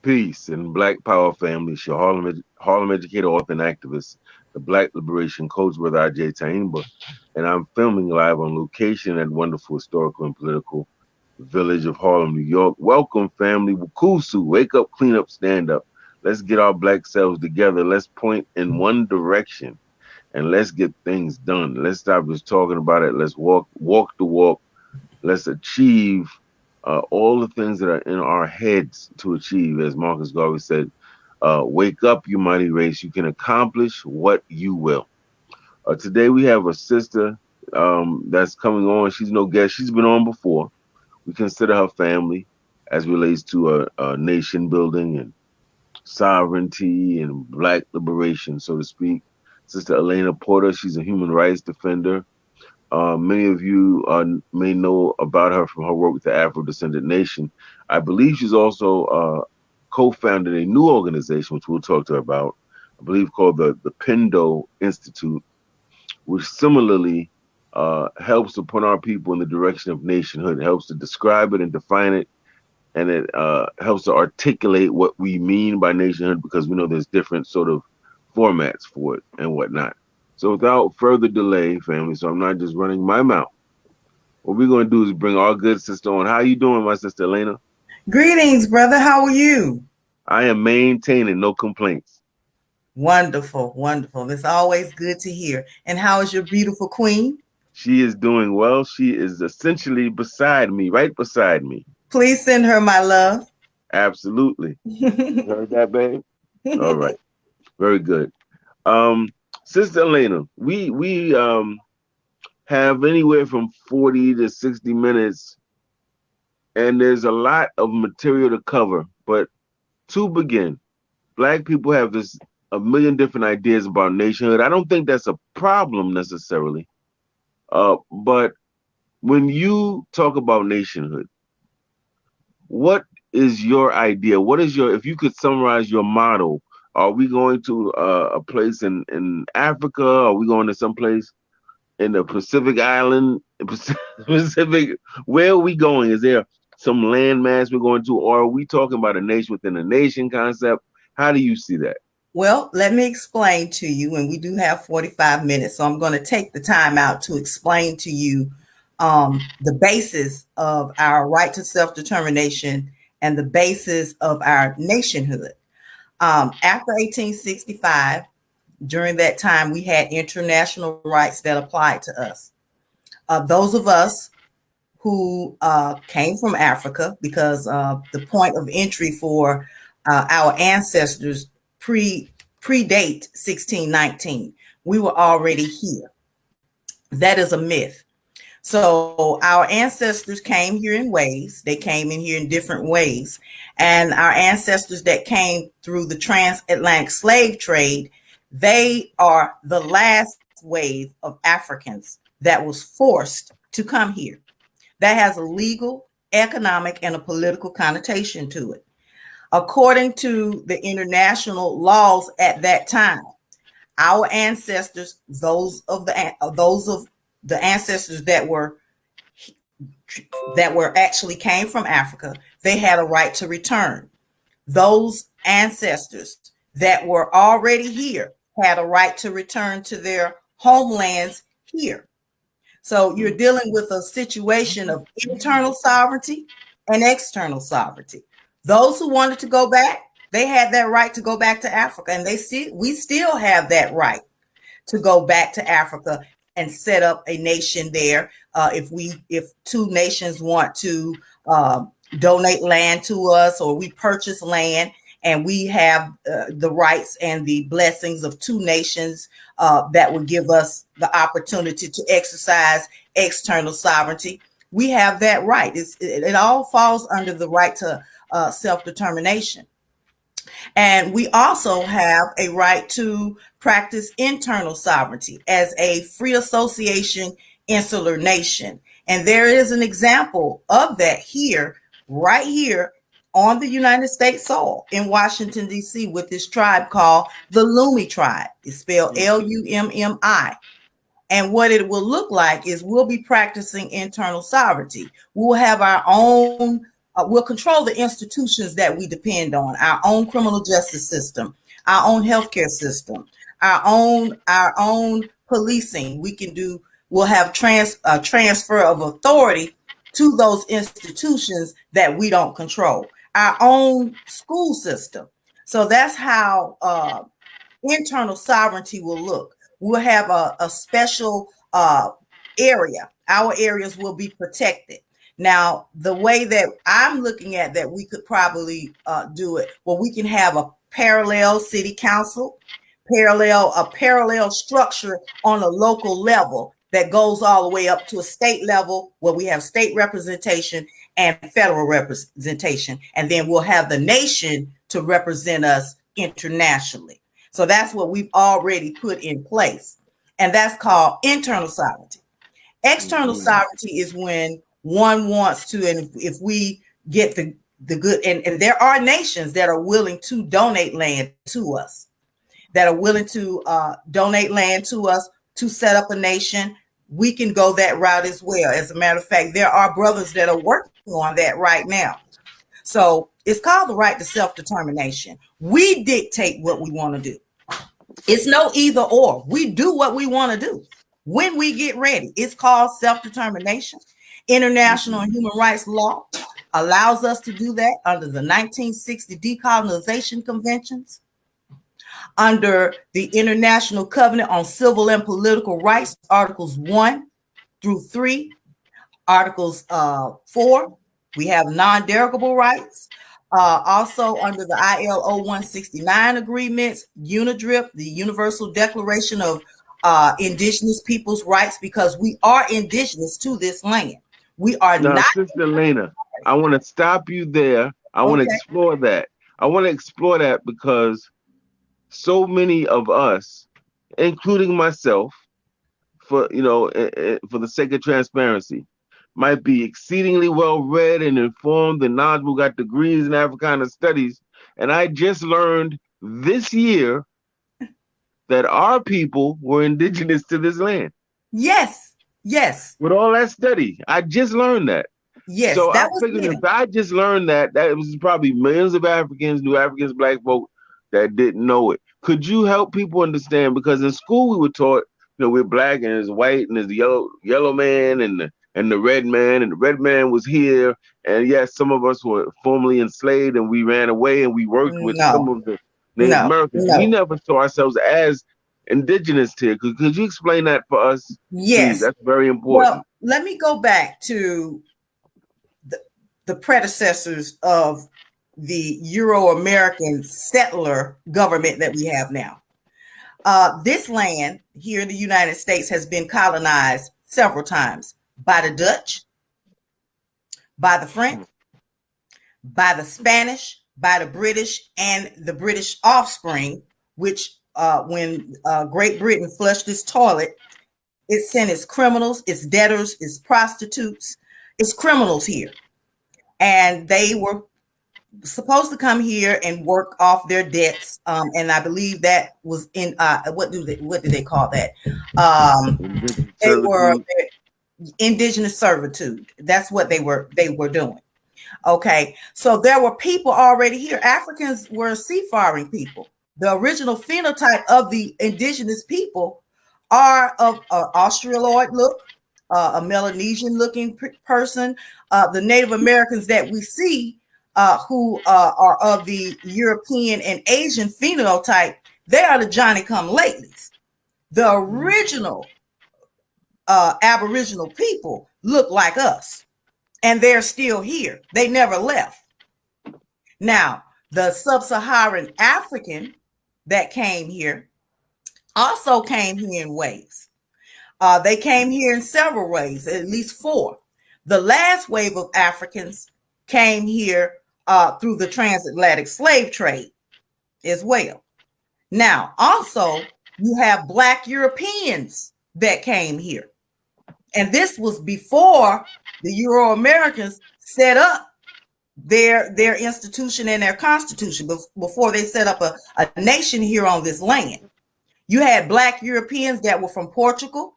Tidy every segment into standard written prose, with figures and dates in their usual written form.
Peace and Black Power family. She Harlem educator, author, and activist. The Black Liberation Coach, Brother IJ Taimba. And I'm filming live on location at wonderful historical and political village of Harlem, New York. Welcome, family. Wukusu, wake up, clean up, stand up. Let's get our black selves together. Let's point in one direction and let's get things done. Let's stop just talking about it. Let's walk the walk. Let's achieve all the things that are in our heads to achieve. As Marcus Garvey said, wake up, you mighty race. You can accomplish what you will. Today we have a sister that's coming on. She's no guest. She's been on before. We consider her family as relates to nation building and sovereignty and black liberation, so to speak. Sister Elaina Porter, she's a human rights defender. Many of you may know about her from her work with the Afro-Descendant Nation. I believe she's also co-founded a new organization, which we'll talk to her about, I believe called the Pindo Institute, which similarly helps to put our people in the direction of nationhood. It helps to describe it and define it, and it helps to articulate what we mean by nationhood, because we know there's different sort of formats for it and whatnot. So without further delay, family, so I'm not just running my mouth, what we're going to do is bring our good sister on. How you doing, my sister Elaina? Greetings, brother. How are you? I am maintaining, no complaints. Wonderful, wonderful. It's always good to hear. And how is your beautiful queen? She is doing well. She is essentially beside me, right beside me. Please send her my love. Absolutely. You heard that, babe? All right. Very good. Sister Elaina, we have anywhere from 40 to 60 minutes, and there's a lot of material to cover. But to begin, Black people have a million different ideas about nationhood. I don't think that's a problem necessarily. But when you talk about nationhood, what is your idea? If you could summarize your model? Are we going to a place in Africa? Are we going to some place in the Pacific Island? Pacific, where are we going? Is there some landmass we're going to, or are we talking about a nation within a nation concept? How do you see that? Well, let me explain to you, and we do have 45 minutes, so I'm going to take the time out to explain to you the basis of our right to self-determination and the basis of our nationhood. After 1865, during that time, we had international rights that applied to us. Those of us who came from Africa, because the point of entry for our ancestors predate 1619, we were already here. That is a myth. So our ancestors came here in waves. They came in here in different ways. And our ancestors that came through the transatlantic slave trade, they are the last wave of Africans that was forced to come here. That has a legal, economic, and a political connotation to it. According to the international laws at that time, our ancestors, those of the ancestors that were actually came from Africa, they had a right to return. Those ancestors that were already here had a right to return to their homelands here. So you're dealing with a situation of internal sovereignty and external sovereignty. Those who wanted to go back, they had that right to go back to Africa, and we still have that right to go back to Africa and set up a nation there. If two nations want to donate land to us, or we purchase land and we have the rights and the blessings of two nations that would give us the opportunity to exercise external sovereignty, we have that right. It all falls under the right to self-determination. And we also have a right to practice internal sovereignty as a free association insular nation. And there is an example of that here, right here on the United States soil in Washington, D.C., with this tribe called the Lumi tribe. It's spelled Lummi. And what it will look like is we'll be practicing internal sovereignty. We'll have our own will control the institutions that we depend on: our own criminal justice system, our own healthcare system, our own policing. We can do. We'll have transfer of authority to those institutions that we don't control. Our own school system. So that's how internal sovereignty will look. We'll have a special area. Our areas will be protected. Now, the way that I'm looking at that we could probably do it, well, we can have a parallel city council, a parallel structure on a local level that goes all the way up to a state level where we have state representation and federal representation. And then we'll have the nation to represent us internationally. So that's what we've already put in place. And that's called internal sovereignty. External sovereignty is when one wants to, and if we get the good, and there are nations that are willing to donate land to us, that are willing to donate land to us to set up a nation. We can go that route as well. As a matter of fact, there are brothers that are working on that right now. So it's called the right to self-determination. We dictate what we want to do. It's no either or. We do what we want to do when we get ready. It's called self-determination. International and human rights law allows us to do that under the 1960 Decolonization Conventions, under the International Covenant on Civil and Political Rights, Articles 1 through 3, Articles 4, we have non-derogable rights. Also under the ILO 169 agreements, UNIDRIP, the Universal Declaration of Indigenous Peoples' Rights, because we are indigenous to this land. We are now, not. Sister Elaina, I want to stop you there. I want to explore that. I want to explore that because so many of us, including myself, for for the sake of transparency, might be exceedingly well read and informed and knowledgeable, got degrees in Africana studies, and I just learned this year that our people were indigenous to this land. Yes, yes. With all that study, I just learned that. Yes, So I that was figured it. if I just learned that, that was probably millions of Africans, new Africans, black folk that didn't know it. Could you help people understand? Because in school we were taught, we're black and there's white and there's the yellow man and the red man, and the red man was here. And yes, some of us were formerly enslaved and we ran away and we worked with some No, of the Native no, Americans. We no. never saw ourselves as indigenous here. Could you explain that for us, please? Yes. That's very Well, important. let me go back to the predecessors of the Euro-American settler government that we have now. This land here in the United States has been colonized several times by the Dutch, by the French, by the Spanish, by the British, and the British offspring, which when Great Britain flushed its toilet, it sent its criminals, its debtors, its prostitutes, its criminals here. And they were supposed to come here and work off their debts. And I believe that was in what do they call that? They were indigenous servitude. That's what they were doing. Okay, so there were people already here. Africans were seafaring people. The original phenotype of the indigenous people are of Australoid look, a Melanesian looking person. The Native Americans that we see who are of the European and Asian phenotype, they are the Johnny come latelys. The original Aboriginal people look like us, and they're still here. They never left. Now, the sub-Saharan African that came here also came here in waves. They came here in several ways, at least 4. The last wave of Africans came here through the transatlantic slave trade as well. Now, also, you have Black Europeans that came here. And this was before the Euro-Americans set up their institution and their constitution, before they set up a nation here on this land. You had Black Europeans that were from Portugal.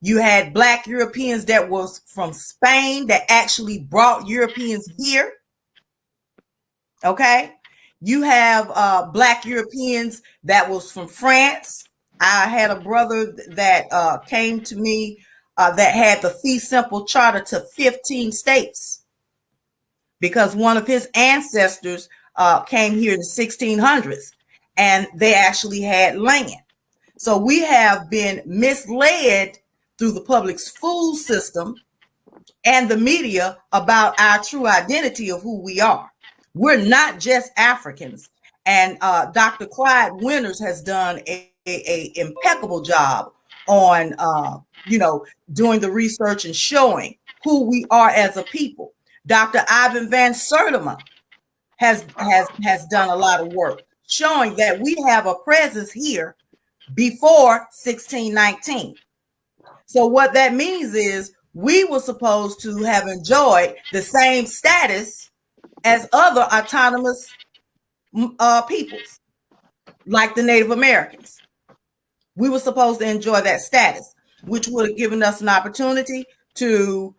You had Black Europeans that was from Spain that actually brought Europeans here. Okay. You have Black Europeans that was from France. I had a brother that came to me that had the fee simple charter to 15 states because one of his ancestors came here in the 1600s and they actually had land. So we have been misled through the public school system and the media about our true identity of who we are. We're not just Africans. And Dr. Clyde Winters has done a impeccable job on, doing the research and showing who we are as a people. Dr. Ivan Van Sertima has done a lot of work showing that we have a presence here before 1619. So what that means is we were supposed to have enjoyed the same status as other autonomous peoples, like the Native Americans. We were supposed to enjoy that status, which would have given us an opportunity to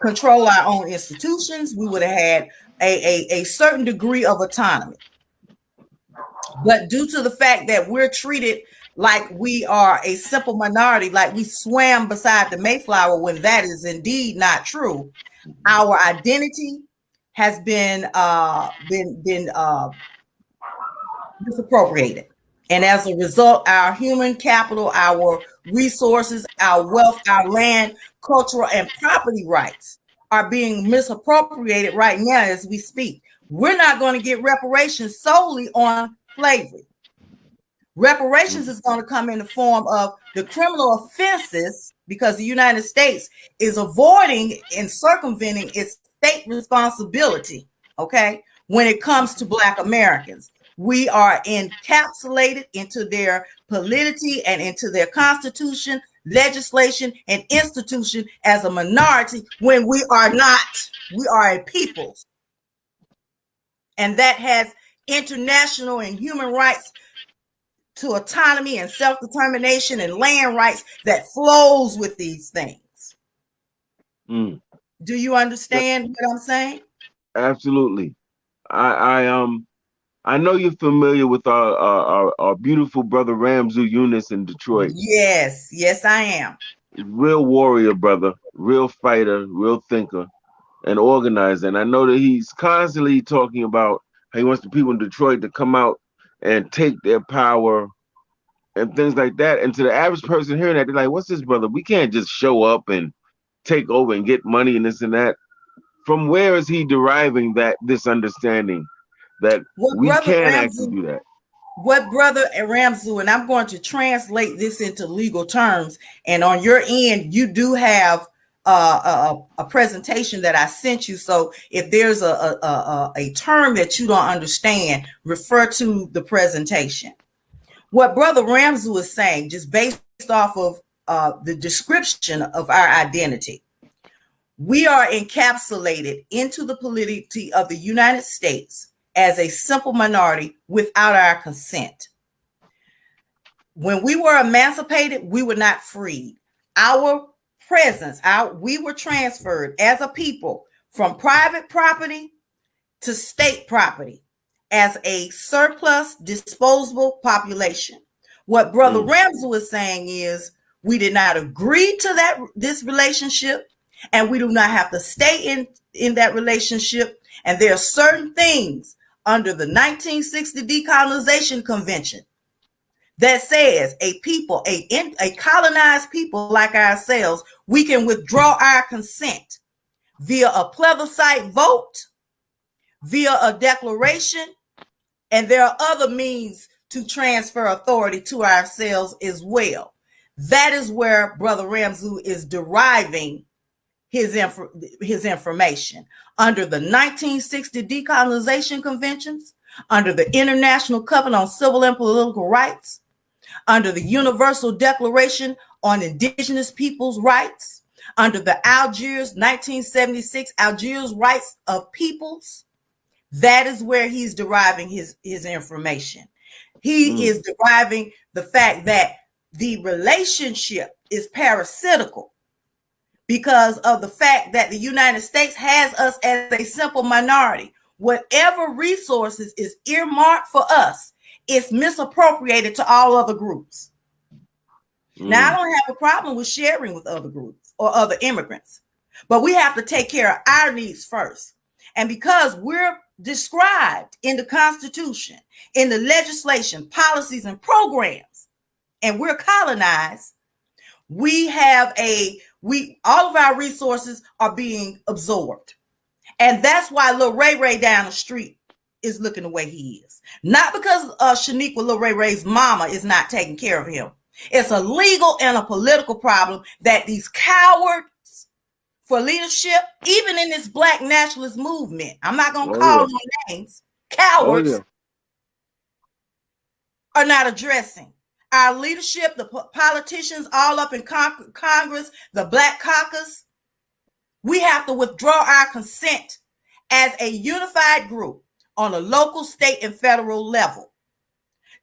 control our own institutions. We would have had a certain degree of autonomy. But due to the fact that we're treated like we are a simple minority, like we swam beside the Mayflower, when that is indeed not true, our identity has been misappropriated. And as a result, our human capital, our resources, our wealth, our land, cultural, and property rights are being misappropriated right now as we speak. We're not going to get reparations solely on slavery. Reparations is going to come in the form of the criminal offenses because the United States is avoiding and circumventing its state responsibility, okay, when it comes to Black Americans. We are encapsulated into their polity and into their constitution, legislation, and institution as a minority when we are not. We are a people. And that has international and human rights to autonomy and self-determination and land rights that flows with these things. Do you understand what I'm saying? Absolutely. I know you're familiar with our beautiful brother Ramzu Yunus in Detroit. Yes, I am. Real warrior brother, real fighter, real thinker, and organizer. And I know that he's constantly talking about how he wants the people in Detroit to come out and take their power and things like that. And to the average person hearing that, they're like, "What's this, brother? We can't just show up and take over and get money and this and that." From where is he deriving this understanding that we can actually do that? What brother Ramzu, and I'm going to translate this into legal terms. And on your end, you do have a presentation that I sent you. So if there's a term that you don't understand, refer to the presentation. What brother Ramzu is saying, just based off of the description of our identity, we are encapsulated into the polity of the United States as a simple minority without our consent. When we were emancipated, we were not freed. Our presence, we were transferred as a people from private property to state property as a surplus disposable population. What Brother Ramsey is saying is we did not agree to this relationship, and we do not have to stay in that relationship. And there are certain things under the 1960 Decolonization Convention that says a colonized people like ourselves, we can withdraw our consent via a plebiscite vote, via a declaration, and there are other means to transfer authority to ourselves as well. That is where Brother Ramzu is deriving his information. Under the 1960 Decolonization Conventions, under the International Covenant on Civil and Political Rights, under the Universal Declaration on Indigenous Peoples' Rights, under the 1976 Algiers Rights of Peoples, that is where he's deriving his information. He is deriving the fact that the relationship is parasitical because of the fact that the United States has us as a simple minority. whatever resources is earmarked for us, it's misappropriated to all other groups. Now, I don't have a problem with sharing with other groups or other immigrants, but we have to take care of our needs first. And because we're described in the Constitution, in the legislation, policies, and programs, and we're colonized, all of our resources are being absorbed. And that's why Lil Ray Ray down the street is looking the way he is. Not because Shaniqua Lil Ray Ray's mama is not taking care of him. It's a legal and a political problem that these cowards for leadership, even in this black nationalist movement, I'm not going to call them names, cowards are not addressing. Our leadership, the politicians all up in Congress, the Black Caucus, we have to withdraw our consent as a unified group on a local, state, and federal level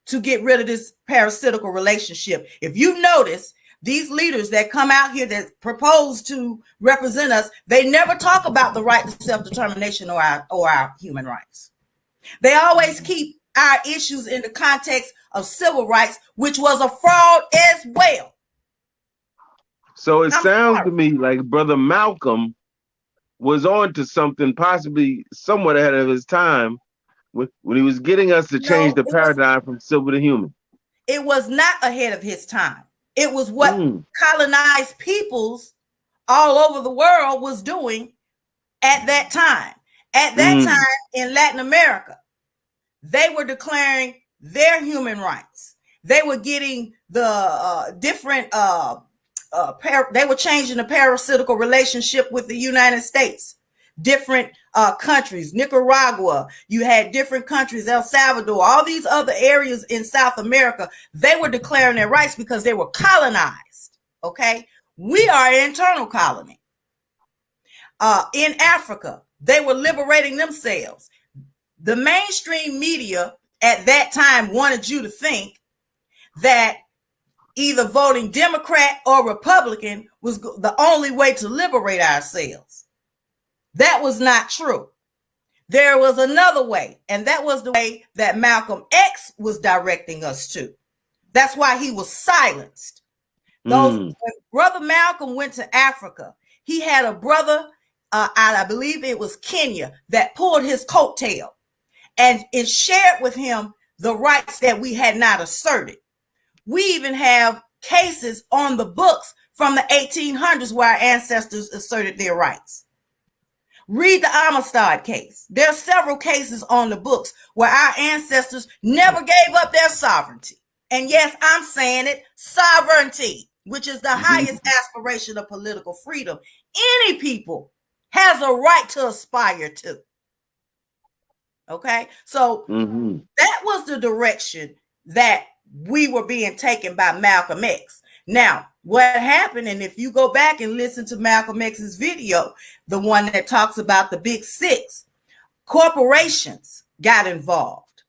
to get rid of this parasitical relationship. If you notice, these leaders that come out here that propose to represent us, they never talk about the right to self-determination or our human rights. They always keep our issues in the context of civil rights, which was a fraud as well. So it sounds to me like Brother Malcolm was on to something possibly somewhat ahead of his time when he was getting us to change the paradigm from civil to human. It was not ahead of his time. It was what colonized peoples all over the world was doing at that time. At that time in Latin America, they were declaring their human rights. They were getting the different, they were changing the parasitical relationship with the United States. Different countries, Nicaragua, you had different countries, El Salvador, all these other areas in South America, they were declaring their rights because they were colonized, okay? We are an internal colony. In Africa, they were liberating themselves. The mainstream media at that time wanted you to think that either voting Democrat or Republican was the only way to liberate ourselves. That was not true. There was another way, and that was the way that Malcolm X was directing us to. That's why he was silenced. When Brother Malcolm went to Africa, he had a brother, I believe it was Kenya, that pulled his coattail and shared with him the rights that we had not asserted. We even have cases on the books from the 1800s where our ancestors asserted their rights. Read the Amistad case. There are several cases on the books where our ancestors never gave up their sovereignty. And yes, I'm saying it, sovereignty, which is the highest aspiration of political freedom any people has a right to aspire to. Okay, so that was the direction that we were being taken by Malcolm X. Now, what happened, and if you go back and listen to Malcolm X's video, the one that talks about the Big Six, corporations got involved.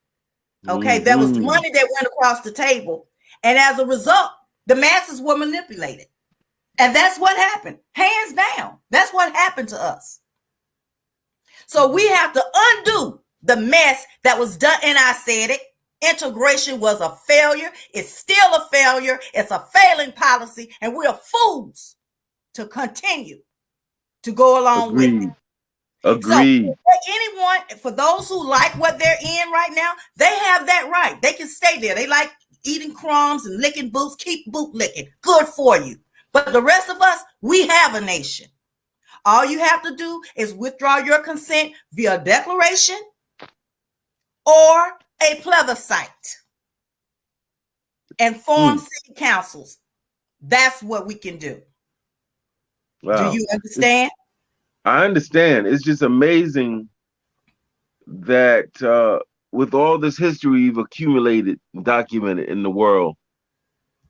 Okay, there was money that went across the table, and as a result, the masses were manipulated. And that's what happened, hands down. That's what happened to us. So we have to undo the mess that was done, and I said it. Integration was a failure. It's still a failure. It's a failing policy, and we're fools to continue to go along with it. Agreed. So for anyone, for those who like what they're in right now, they have that right. They can stay there. They like eating crumbs and licking boots. Keep boot licking. Good for you. But the rest of us, we have a nation. All you have to do is withdraw your consent via declaration or a plebiscite and form city councils. That's what we can do. Wow. Do you understand? I understand. It's just amazing that with all this history we've accumulated, documented in the world,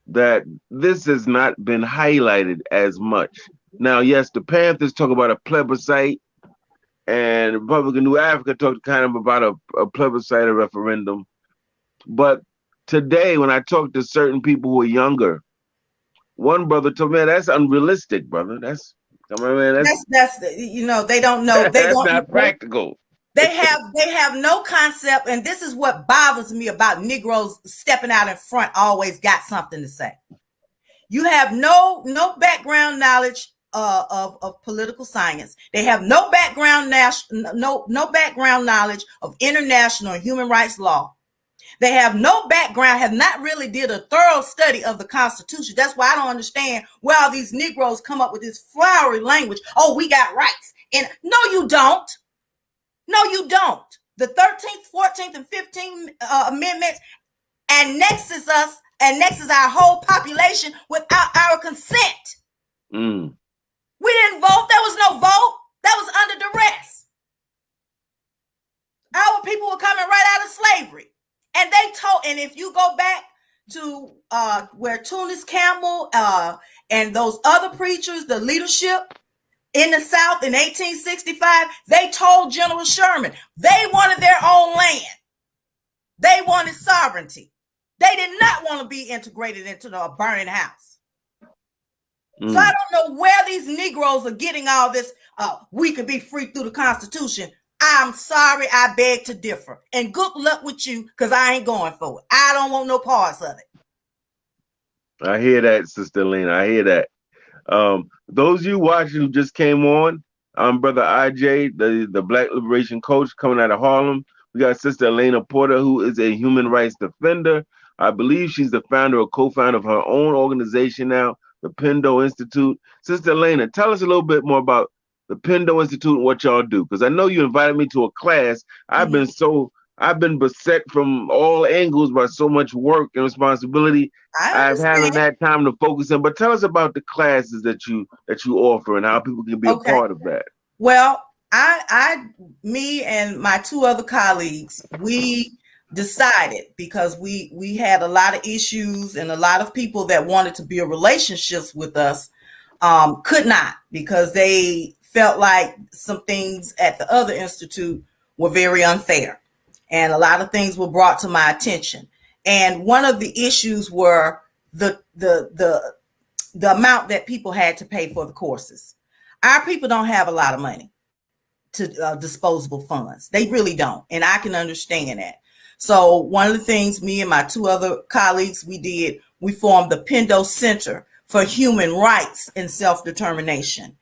that this has not been highlighted as much. Now, yes, the Panthers talk about a plebiscite, and Republican New Africa talked kind of about a plebiscite, a referendum. But today, when I talk to certain people who are younger, one brother told me, that's unrealistic, brother. That's you know, they don't know. That's not practical. They have no concept, and this is what bothers me about Negroes stepping out in front. Always got something to say. You have no background knowledge of political science. They have no no background knowledge of international and human rights law. They have no background, have not really did a thorough study of the Constitution. That's why I don't understand where all these Negroes come up with this flowery language. Oh, we got rights. And no, you don't. No, you don't. The 13th, 14th, and 15th amendments annexes our whole population without our consent. Mm. We didn't vote. There was no vote. That was under duress. Our people were coming right out of slavery. And and if you go back to where Tunis Campbell and those other preachers, the leadership in the South in 1865, they told General Sherman they wanted their own land. They wanted sovereignty. They did not want to be integrated into the burning house. So I don't know where these Negroes are getting all this. We could be free through the Constitution. I'm sorry, I beg to differ. And good luck with you, because I ain't going for it. I don't want no parts of it. I hear that, Sister Elaina. I hear that. Those you watching who just came on, I'm Brother IJ, the Black Liberation Coach coming out of Harlem. We got Sister Elaina Porter, who is a human rights defender. I believe she's the founder or co-founder of her own organization now, the Pindo Institute. Sister Elaina, tell us a little bit more about the Pindo Institute and what y'all do, because I know you invited me to a class. I've been beset from all angles by so much work and responsibility. I haven't had time to focus on. But tell us about the classes that you offer and how people can be a part of that. Well, me and my two other colleagues, we decided, because we had a lot of issues and a lot of people that wanted to build relationships with us could not, because they felt like some things at the other institute were very unfair. And a lot of things were brought to my attention. And one of the issues were the amount that people had to pay for the courses. Our people don't have a lot of money to disposable funds. They really don't. And I can understand that. So one of the things me and my two other colleagues, we formed the Pindo Center for Human Rights and Self-Determination.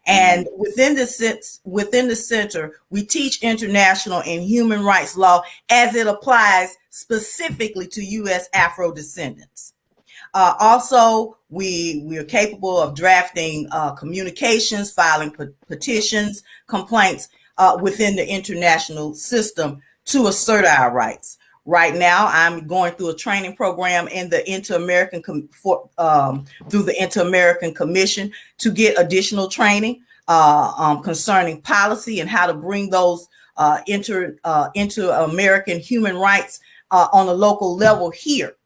And within the center, we teach international and human rights law as it applies specifically to U.S. Afro descendants. Also, we are capable of drafting communications, filing petitions, complaints within the international system to assert our rights. Right now, I'm going through a training program in the through the Inter-American Commission to get additional training concerning policy and how to bring those inter-American human rights on a local level here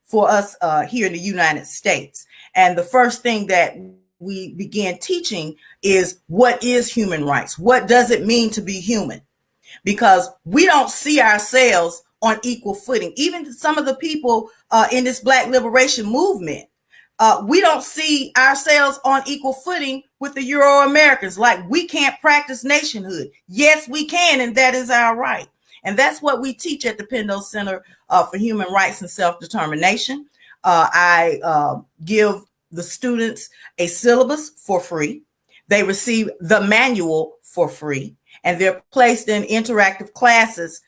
for us here in the United States. And the first thing that we began teaching is, what is human rights? What does it mean to be human? Because we don't see ourselves on equal footing. Even some of the people in this Black liberation movement, we don't see ourselves on equal footing with the Euro-Americans. Like, we can't practice nationhood. Yes, we can, and that is our right. And that's what we teach at the Pindo Center for Human Rights and Self-Determination. I give the students a syllabus for free. They receive the manual for free, and they're placed in interactive classes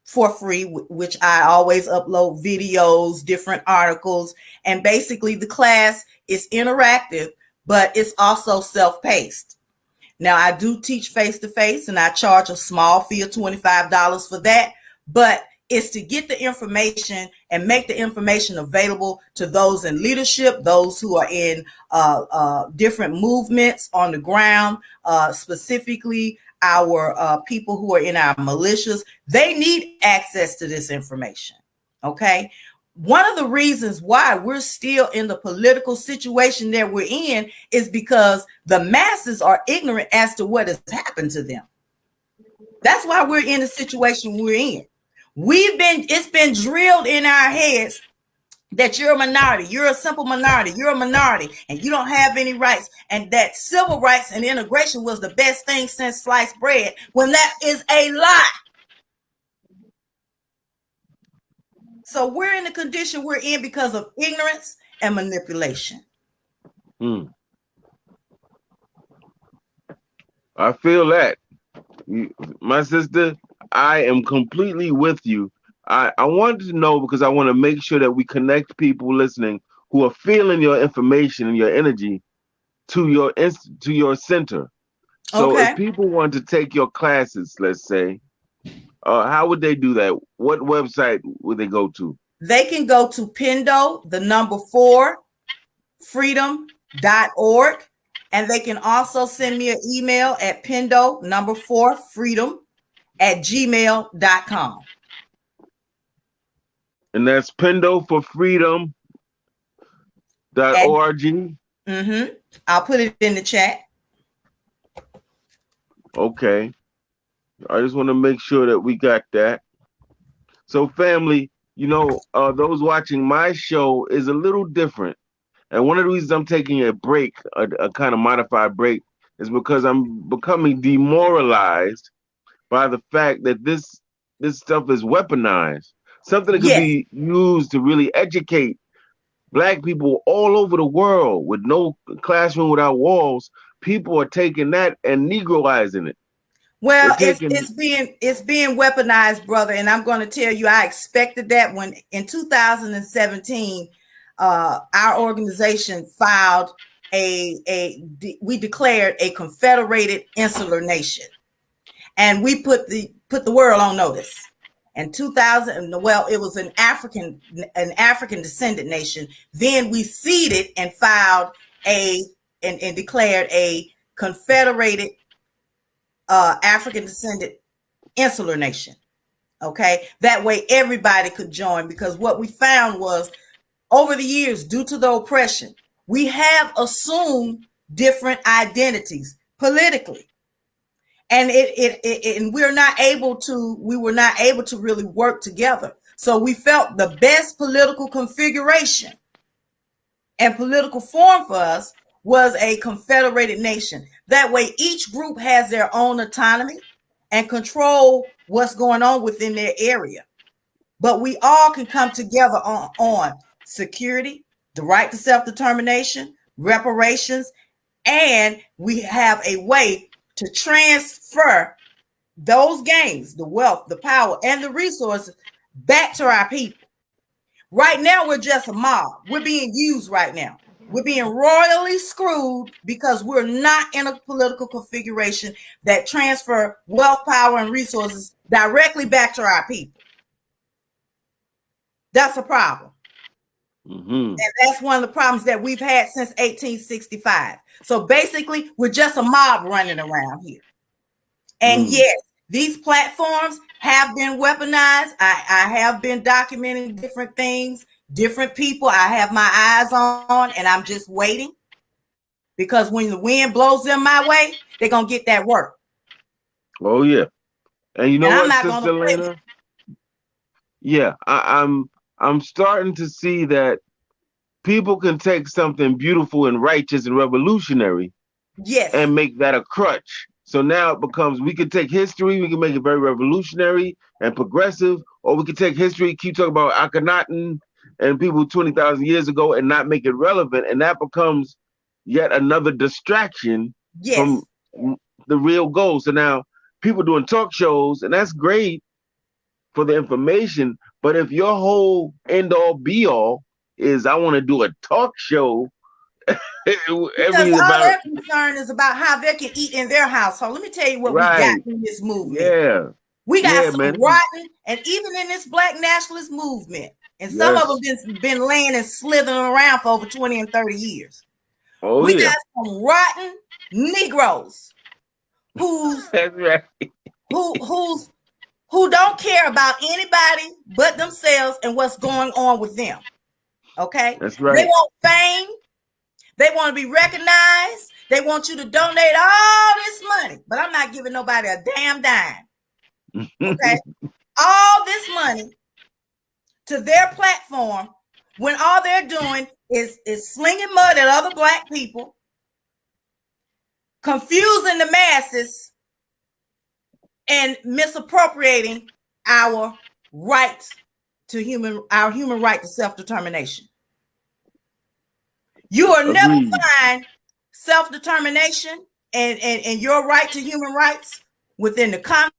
for free, which I always upload videos, different articles, and basically the class is interactive, but it's also self-paced. Now, I do teach face-to-face, and I charge a small fee of $25 for that, but it's to get the information and make the information available to those in leadership, those who are in different movements on the ground, specifically our people who are in our militias. They need access to this information, okay? One of the reasons why we're still in the political situation that we're in is because the masses are ignorant as to what has happened to them. That's why we're in the situation we're in. It's been drilled in our heads that you're a minority, you're a simple minority, you're a minority, and you don't have any rights, and that civil rights and integration was the best thing since sliced bread, when that is a lie. So we're in the condition we're in because of ignorance and manipulation. Hmm. I feel that. My sister, I am completely with you. I wanted to know because I want to make sure that we connect people listening who are feeling your information and your energy to your center. So if Okay. people want to take your classes, let's say, how would they do that? What website would they go to? They can go to Pindo, the number 4, freedom.org. And they can also send me an email at Pindo, number 4, freedom at gmail.com. And that's Pindo for Freedom.org. I'll put it in the chat. Okay. I just want to make sure that we got that. So, family, those watching my show is a little different. And one of the reasons I'm taking a break, a kind of modified break, is because I'm becoming demoralized by the fact that this stuff is weaponized. Something that could Yes. be used to really educate Black people all over the world with no classroom without walls. People are taking that and Negroizing it. They're Well, taking it's being weaponized, brother, and I'm going to tell you, I expected that when in 2017, our organization filed we declared a confederated insular nation, and we put the world on notice. In 2000, well, it was an African descendant nation. Then we ceded and filed and declared a confederated African descendant insular nation. Okay, that way everybody could join, because what we found was over the years, due to the oppression, we have assumed different identities politically, and and we were not able to really work together. So we felt the best political configuration and political form for us was a confederated nation. That way, each group has their own autonomy and control what's going on within their area. But we all can come together on security, the right to self-determination, reparations, and we have a way to transfer those gains, the wealth, the power, and the resources back to our people. Right now, we're just a mob. We're being used right now. We're being royally screwed because we're not in a political configuration that transfer wealth, power, and resources directly back to our people. That's a problem. Mm-hmm. And that's one of the problems that we've had since 1865. So basically, we're just a mob running around here. And yes, these platforms have been weaponized. I have been documenting different things, different people I have my eyes on, and I'm just waiting. Because when the wind blows them my way, they're going to get that work. Oh, yeah. And you know And I'm what, not Sister going to Elaina? Yeah, I'm starting to see that people can take something beautiful and righteous and revolutionary Yes. and make that a crutch. So now it becomes, we can take history, we can make it very revolutionary and progressive, or we can take history, keep talking about Akhenaten and people 20,000 years ago and not make it relevant. And that becomes yet another distraction from the real goal. So now people doing talk shows, and that's great for the information. But if your whole end all be all is I want to do a talk show, because all their concern is about how they can eat in their household. Let me tell you what we got in this movement. Yeah. We got some man. rotten, and even in this Black nationalist movement, and some of them been laying and slithering around for over 20 and 30 years. Oh, we got some rotten Negroes That's right. who don't care about anybody but themselves and what's going on with them. Okay? That's right. They want fame. They want to be recognized. They want you to donate all this money, but I'm not giving nobody a damn dime. Okay? All this money to their platform when all they're doing is slinging mud at other black people, confusing the masses, and misappropriating our rights to our human right to self-determination. You will never Agreed. find self-determination and your right to human rights within the confines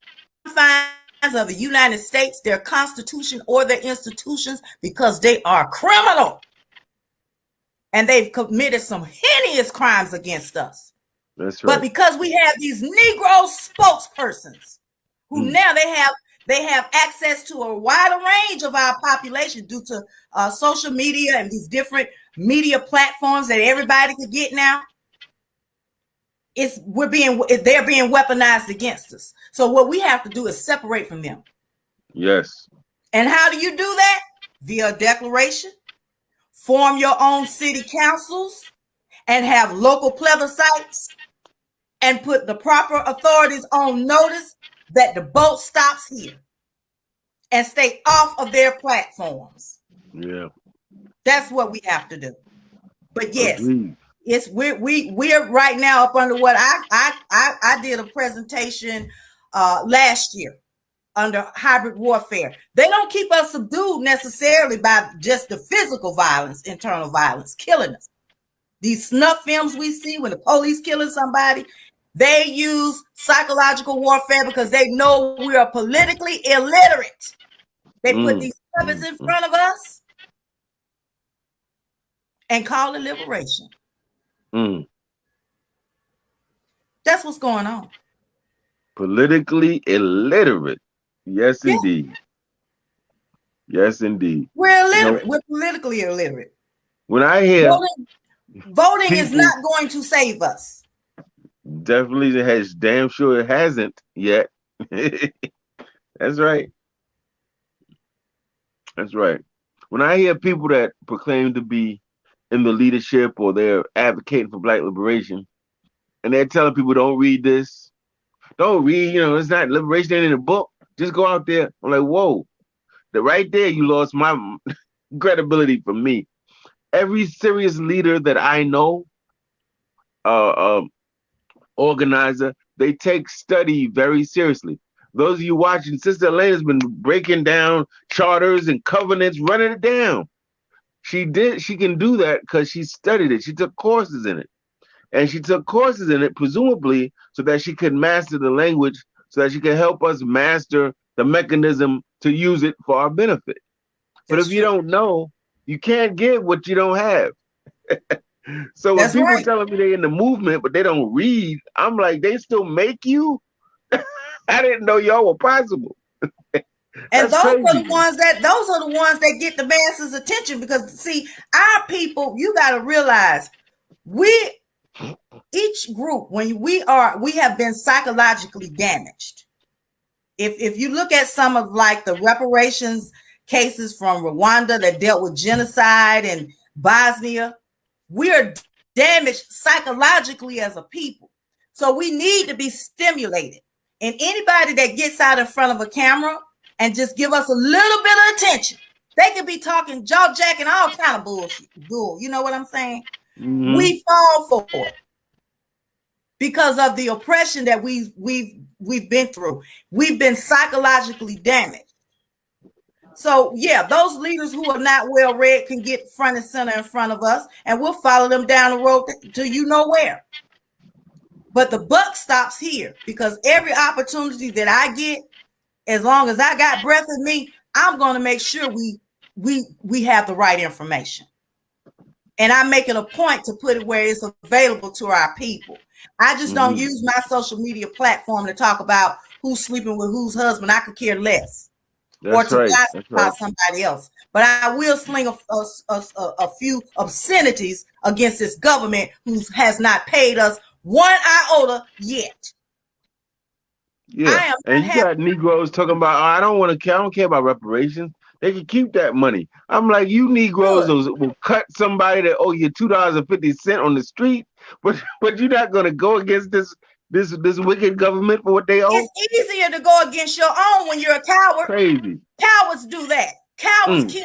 of the United States, their constitution, or their institutions, because they are criminal. And they've committed some heinous crimes against us. That's But right. because we have these Negro spokespersons who now they have access to a wider range of our population due to social media and these different media platforms that everybody can get now. They're being weaponized against us. So what we have to do is separate from them. Yes. And how do you do that? Via a declaration, form your own city councils, and have local plebiscites, and put the proper authorities on notice that the boat stops here and stay off of their platforms. Yeah. That's what we have to do. But yes, Agreed. we're right now up under what I did a presentation last year under hybrid warfare. They don't keep us subdued necessarily by just the physical violence, internal violence, killing us. These snuff films we see when the police killing somebody, they use psychological warfare because they know we are politically illiterate. They put these weapons in front of us and call it liberation. That's what's going on. Politically illiterate. Yes, indeed. Yes, indeed. We're illiterate. We're politically illiterate. When I hear voting is not going to save us. Definitely it has, damn sure it hasn't yet. That's right. That's right. When I hear people that proclaim to be in the leadership or they're advocating for black liberation, and they're telling people don't read this, don't read, it's not liberation in the book. Just go out there. I'm like, whoa. Right there, you lost my credibility from me. Every serious leader that I know, organizer, they take study very seriously. Those of you watching, Sister Elaina's been breaking down charters and covenants, running it down. She can do that because she studied it. She took courses in it. And she took courses in it, presumably, so that she could master the language, so that she could help us master the mechanism to use it for our benefit. But if you don't know, you can't give what you don't have. So when people telling me they're in the movement, but they don't read, I'm like, they still make you? I didn't know y'all were possible. And those are the ones that get the masses' attention, because see, our people, you got to realize, each group, when we have been psychologically damaged. If you look at some of like the reparations cases from Rwanda that dealt with genocide and Bosnia, we are damaged psychologically as a people. So we need to be stimulated. And anybody that gets out in front of a camera and just give us a little bit of attention, they could be talking jaw jacking, all kind of bullshit. You know what I'm saying? Mm-hmm. We fall for it because of the oppression that we've been through. We've been psychologically damaged. So yeah, those leaders who are not well read can get front and center in front of us, and we'll follow them down the road to you know where. But the buck stops here, because every opportunity that I get, as long as I got breath in me, I'm going to make sure we have the right information. And I make it a point to put it where it's available to our people. I just don't use my social media platform to talk about who's sleeping with whose husband. I could care less. Or to gossip about somebody else. But I will sling a few obscenities against this government who has not paid us one iota yet. Yeah, and you got Negroes talking about, I don't care about reparations. They can keep that money. I'm like, you Negroes will cut somebody that owe you $2.50 on the street, but you're not going to go against this wicked government for what they owe. It's easier to go against your own when you're a coward. Crazy. Cowards do that. Cowards kill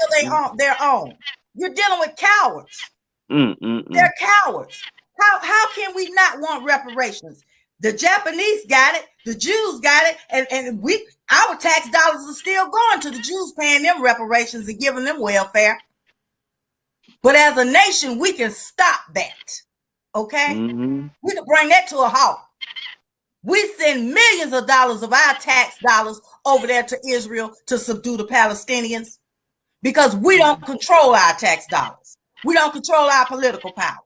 their own. You're dealing with cowards. They're cowards. How can we not want reparations? The Japanese got it, the Jews got it, and our tax dollars are still going to the Jews, paying them reparations and giving them welfare. But as a nation, we can stop that. Okay? We can bring that to a halt. We send millions of dollars of our tax dollars over there to Israel to subdue the Palestinians because we don't control our tax dollars. We don't control our political power.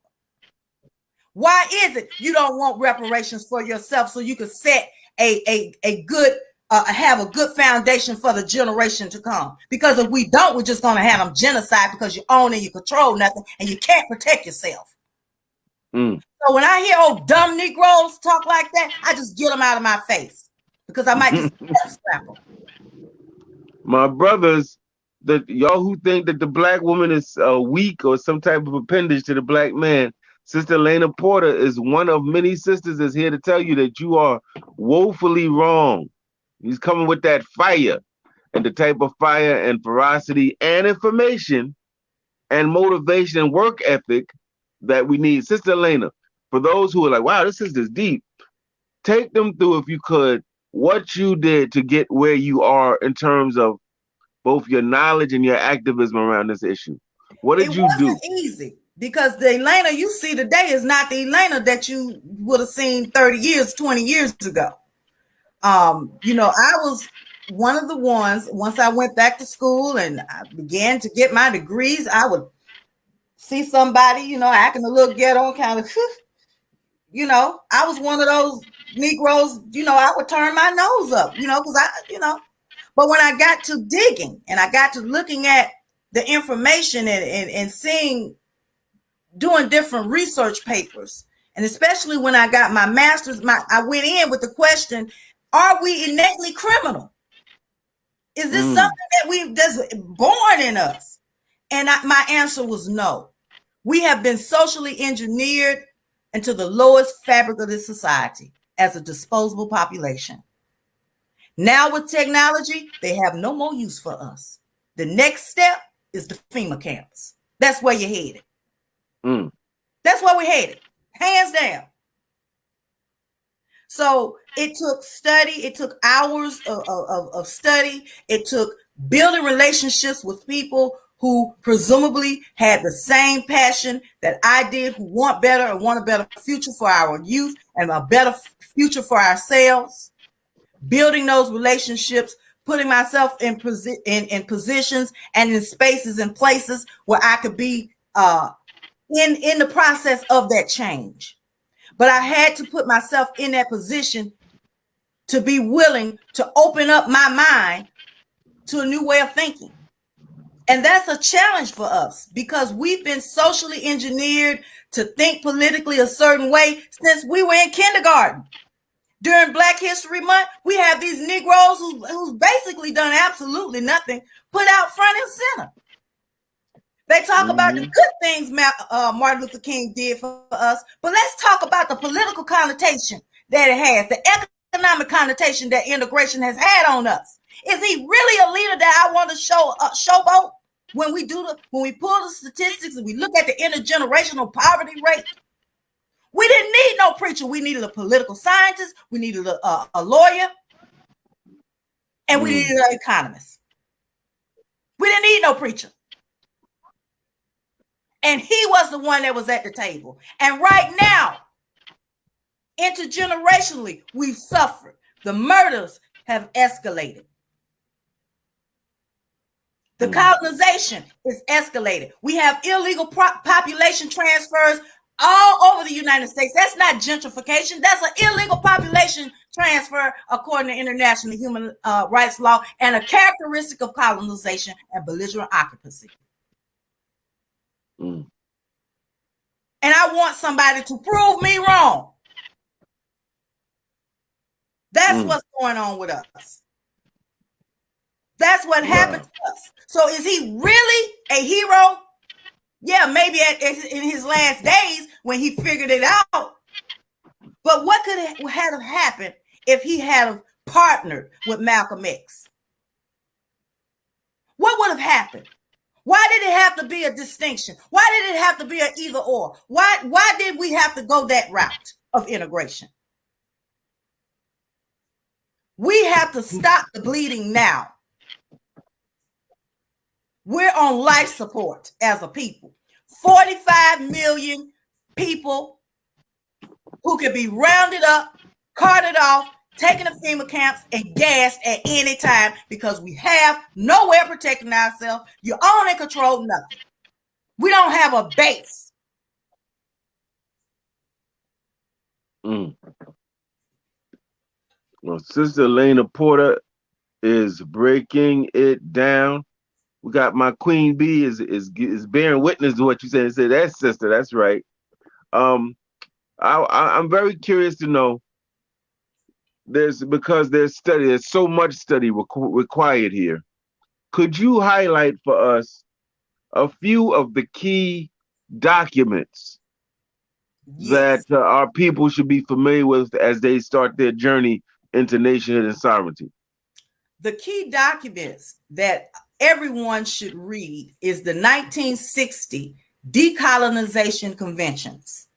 Why is it you don't want reparations for yourself so you can set a good have a good foundation for the generation to come? Because if we don't, we're just going to have them genocide because you own and you control nothing and you can't protect yourself. So when I hear old dumb Negroes talk like that, I just get them out of my face because I might just slap them. My brothers, y'all who think that the black woman is weak or some type of appendage to the black man, Sister Elaina Porter is one of many sisters that's here to tell you that you are woefully wrong. He's coming with that fire, and the type of fire and ferocity and information and motivation and work ethic that we need. Sister Elaina, for those who are like, wow, this is just deep, take them through, if you could, what you did to get where you are in terms of both your knowledge and your activism around this issue. What did you do? It wasn't easy because the Elaina you see today is not the Elaina that you would have seen 30 years, 20 years ago. You know, I was one of the ones, once I went back to school and I began to get my degrees, I would see somebody, you know, acting a little ghetto, kind of, you know, I was one of those Negroes, you know, I would turn my nose up, you know, because but when I got to digging and I got to looking at the information and seeing, doing different research papers, and especially when I got my master's, I went in with the question, are we innately criminal? Is this something that's born in us? And my answer was no. We have been socially engineered into the lowest fabric of this society as a disposable population. Now with technology, they have no more use for us. The next step is the FEMA camps. That's where you're headed. That's where we're headed, hands down. So it took study. It took hours of study. It took building relationships with people who presumably had the same passion that I did, who want better and want a better future for our youth and a better future for ourselves. Building those relationships, putting myself in positions and in spaces and places where I could be in the process of that change. But I had to put myself in that position to be willing to open up my mind to a new way of thinking. And that's a challenge for us because we've been socially engineered to think politically a certain way since we were in kindergarten. During Black History Month, we have these Negroes who's basically done absolutely nothing, put out front and center. They talk about the good things Martin Luther King did for us, but let's talk about the political connotation that it has, the economic connotation that integration has had on us. Is he really a leader that I want to showboat when we pull the statistics and we look at the intergenerational poverty rate? We didn't need no preacher. We needed a political scientist. We needed a lawyer, and we needed an economist. We didn't need no preacher. And he was the one that was at the table. And right now, intergenerationally, we've suffered. The murders have escalated. The colonization is escalated. We have illegal population transfers all over the United States. That's not gentrification. That's an illegal population transfer according to international human rights law and a characteristic of colonization and belligerent occupancy. And I want somebody to prove me wrong. That's what's going on with us. That's what happened to us. So is he really a hero? Yeah, maybe in his last days when he figured it out. But what could have happened if he had partnered with Malcolm X? What would have happened? Why did it have to be a distinction? Why did it have to be an either or? Why did we have to go that route of integration? We have to stop the bleeding now. We're on life support as a people. 45 million people who can be rounded up, carted off, taken to FEMA camps, and gassed at any time because we have no way of protecting ourselves. You own and control nothing. We don't have a base. Well, Sister Elaina Porter is breaking it down. We got my Queen Bee is bearing witness to what you said. Say that, sister, that's right. Um, I'm very curious to know. There's so much study required here. Could you highlight for us a few of the key documents Yes. that our people should be familiar with as they start their journey into nationhood and sovereignty? The key documents that everyone should read is the 1960 Decolonization Conventions.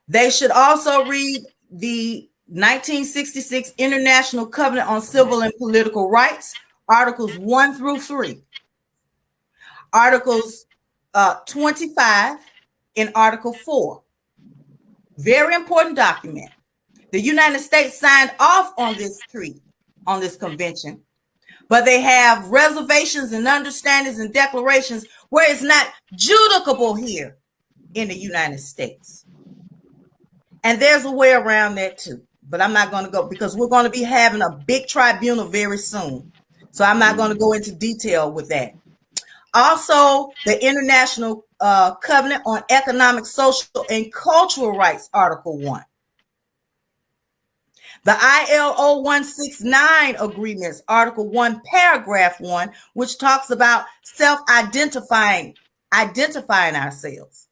They should also read the 1966 International Covenant on Civil and Political Rights, Articles 1 through 3, Articles 25 and Article 4. Very important document. The United States signed off on this treaty, on this convention, but they have reservations and understandings and declarations where it's not judicable here in the United States. And there's a way around that too, but I'm not going to go because we're going to be having a big tribunal very soon. So I'm not going to go into detail with that. Also, the International Covenant on Economic, Social, and Cultural Rights, Article 1. The ILO 169 agreements, Article 1, Paragraph 1, which talks about identifying ourselves.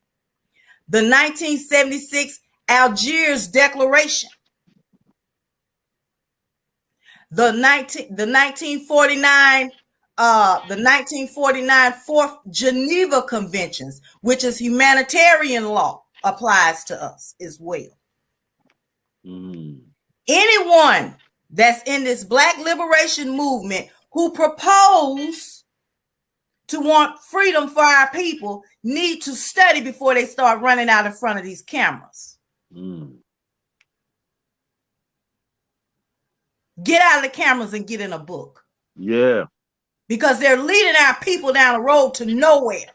The 1976 Algiers Declaration. The 1949 Fourth Geneva Conventions, which is humanitarian law, applies to us as well. Anyone that's in this Black liberation movement who propose to want freedom for our people need to study before they start running out in front of these cameras. Get out of the cameras and get in a book. Yeah. Because they're leading our people down a road to nowhere.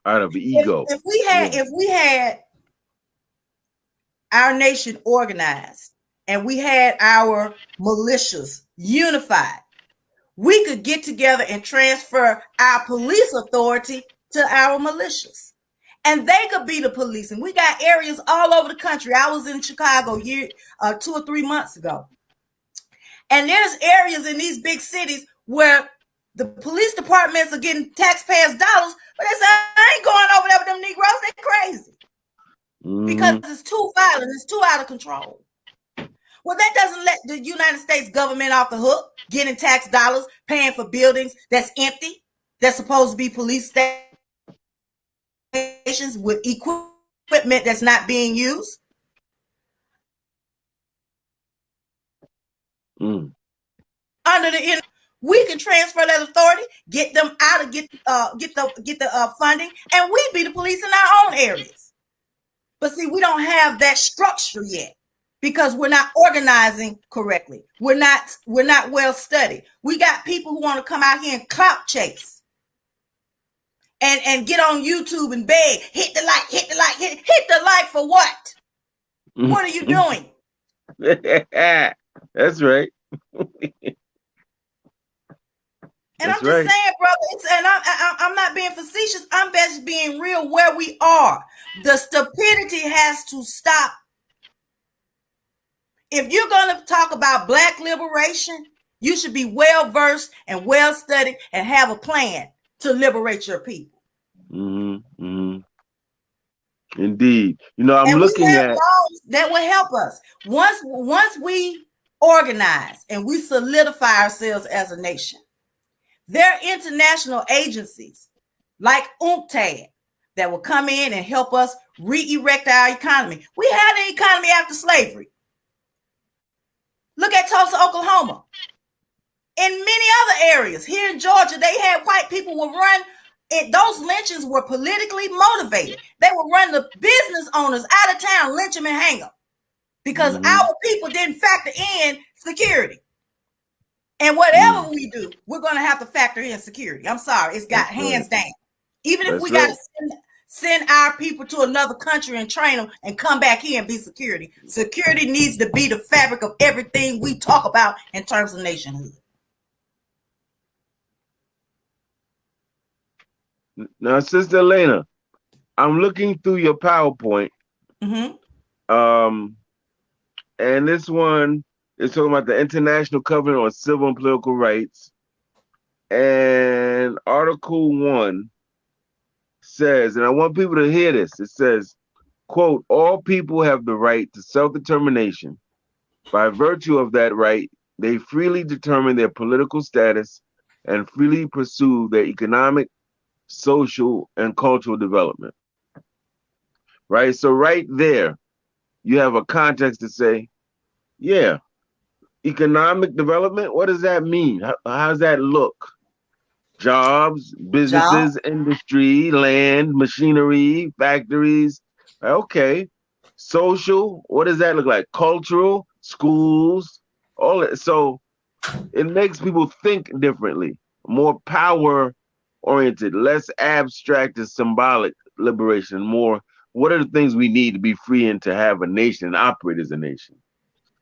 Out of ego. If we had our nation organized and we had our militias unified, we could get together and transfer our police authority to our militias. And they could be the police. And we got areas all over the country. I was in Chicago 2 or 3 months ago. And there's areas in these big cities where the police departments are getting taxpayers' dollars, but they say, I ain't going over there with them Negroes. They're crazy. Because it's too violent. It's too out of control. Well, that doesn't let the United States government off the hook, getting tax dollars, paying for buildings that's empty, that's supposed to be police stations with equipment that's not being used. Under the we can transfer that authority, get them out of get the funding, and we be the police in our own areas. But see, we don't have that structure yet because we're not organizing correctly. We're not well studied. We got people who want to come out here and clout chase and get on YouTube and beg, hit the like, hit the like for what? What are you doing? That's right. And I'm just saying, brother, and I'm not being facetious. I'm just being real where we are. The stupidity has to stop. If you're going to talk about Black liberation, you should be well versed and well studied and have a plan to liberate your people. Indeed. You know, I'm looking at laws that will help us. Once we organize and we solidify ourselves as a nation, There are international agencies like UNCTAD that will come in and help us re-erect our economy. We had an economy after slavery. Look at Tulsa, Oklahoma. In many other areas, here in Georgia, they had white people would run. Those lynchings were politically motivated. They would run the business owners out of town, lynch them and hang them, because our people didn't factor in security. And whatever we do, we're going to have to factor in security. I'm sorry, it's got hands down. Even if we got to send our people to another country and train them and come back here and be security. Security needs to be the fabric of everything we talk about in terms of nationhood. Now, Sister Elaina, I'm looking through your PowerPoint. And this one is talking about the International Covenant on Civil and Political Rights. And Article 1 says, and I want people to hear this, it says, quote, all people have the right to self-determination. By virtue of that right, they freely determine their political status and freely pursue their economic, social, and cultural development. Right? So right there, you have a context to say, yeah, economic development, what does that mean? How does that look? Jobs, businesses, industry, land, machinery, factories. Okay. Social, what does that look like? Cultural, schools, all that. So it makes people think differently, more power oriented, less abstract and symbolic liberation, more what are the things we need to be free and to have a nation and operate as a nation.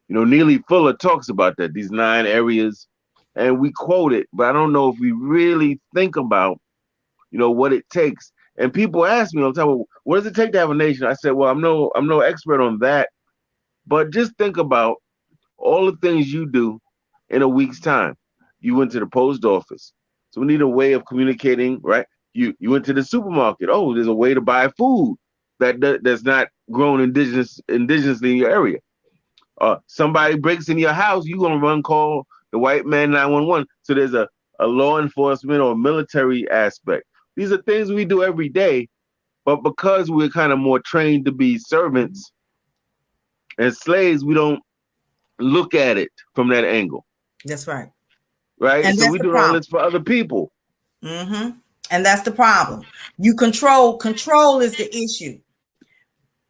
You know, Neely Fuller talks about that, these 9 areas, and we quote it, but I don't know if we really think about, you know, what it takes. And people ask me all the time, well, what does it take to have a nation? I said, well, I'm no expert on that, but just think about all the things you do in a week's time. You went to the post office, so we need a way of communicating, right? You went to the supermarket. Oh, there's a way to buy food that's not grown indigenously in your area. Somebody breaks in your house, you're gonna call the white man 911. So there's a law enforcement or military aspect. These are things we do every day, but because we're kind of more trained to be servants and slaves, we don't look at it from that angle. That's right. Right? And so we do all this for other people. And that's the problem. Control is the issue.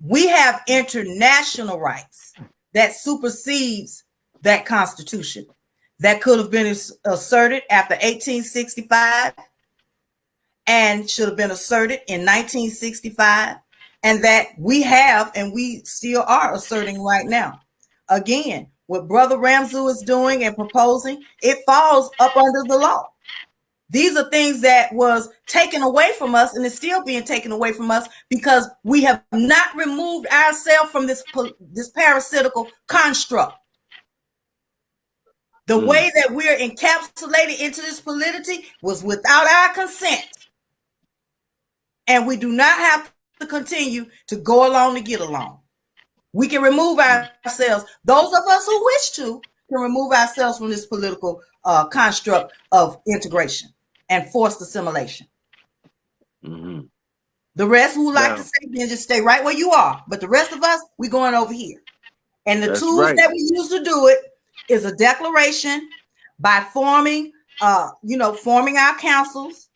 We have international rights that supersedes that Constitution that could have been asserted after 1865 and should have been asserted in 1965, and that we have and we still are asserting right now. Again, what Brother Ramzu is doing and proposing, it falls up under the law. These are things that was taken away from us and is still being taken away from us because we have not removed ourselves from this parasitical construct. The way that we're encapsulated into this polity was without our consent. And we do not have to continue to go along to get along. We can remove ourselves. Those of us who wish to can remove ourselves from this political construct of integration and forced assimilation. The rest who like to say, then just stay right where you are. But the rest of us, we're going over here. And the tools that we use to do it is a declaration by forming our councils,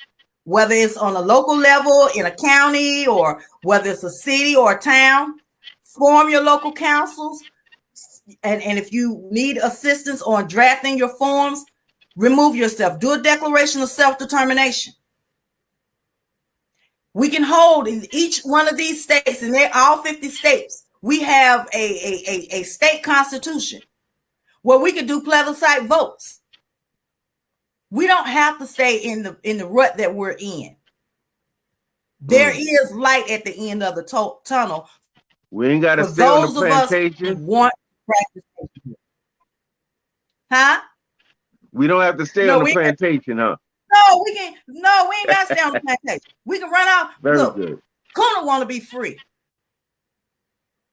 whether it's on a local level in a county or whether it's a city or a town. Form your local councils. And if you need assistance on drafting your forms, remove yourself. Do a declaration of self-determination. We can hold in each one of these states, and they're all 50 states. We have a state constitution where we can do plebiscite votes. We don't have to stay in the rut that we're in. There is light at the end of the tunnel. We ain't got to stay on the plantation. Want to practice. Huh? We don't have to stay on the plantation, huh? No, we ain't got to stay on the plantation. We can run out. Very good. Kuna want to be free.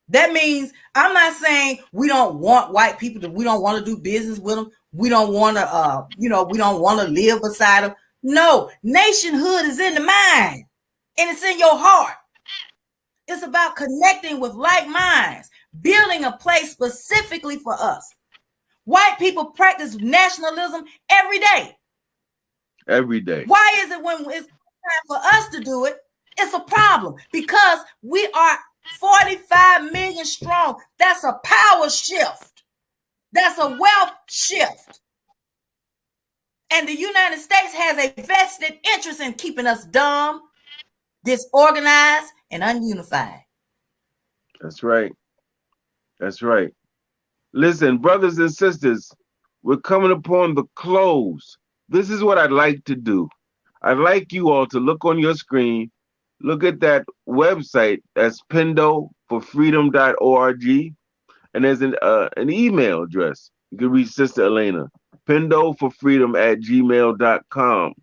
That means I'm not saying we don't want white people we don't want to do business with them. We don't want to, we don't want to live beside them. No, nationhood is in the mind and it's in your heart. It's about connecting with like minds, building a place specifically for us. White people practice nationalism every day. Every day. Why is it when it's time for us to do it, it's a problem? Because we are 45 million strong. That's a power shift. That's a wealth shift. And the United States has a vested interest in keeping us dumb, disorganized, and ununified. That's right. That's right. Listen, brothers and sisters, we're coming upon the close. This is what I'd like to do. I'd like you all to look on your screen, look at that website. That's pindoforfreedom.org. And there's an email address. You can reach Sister Elaina, pindoforfreedom@gmail.com.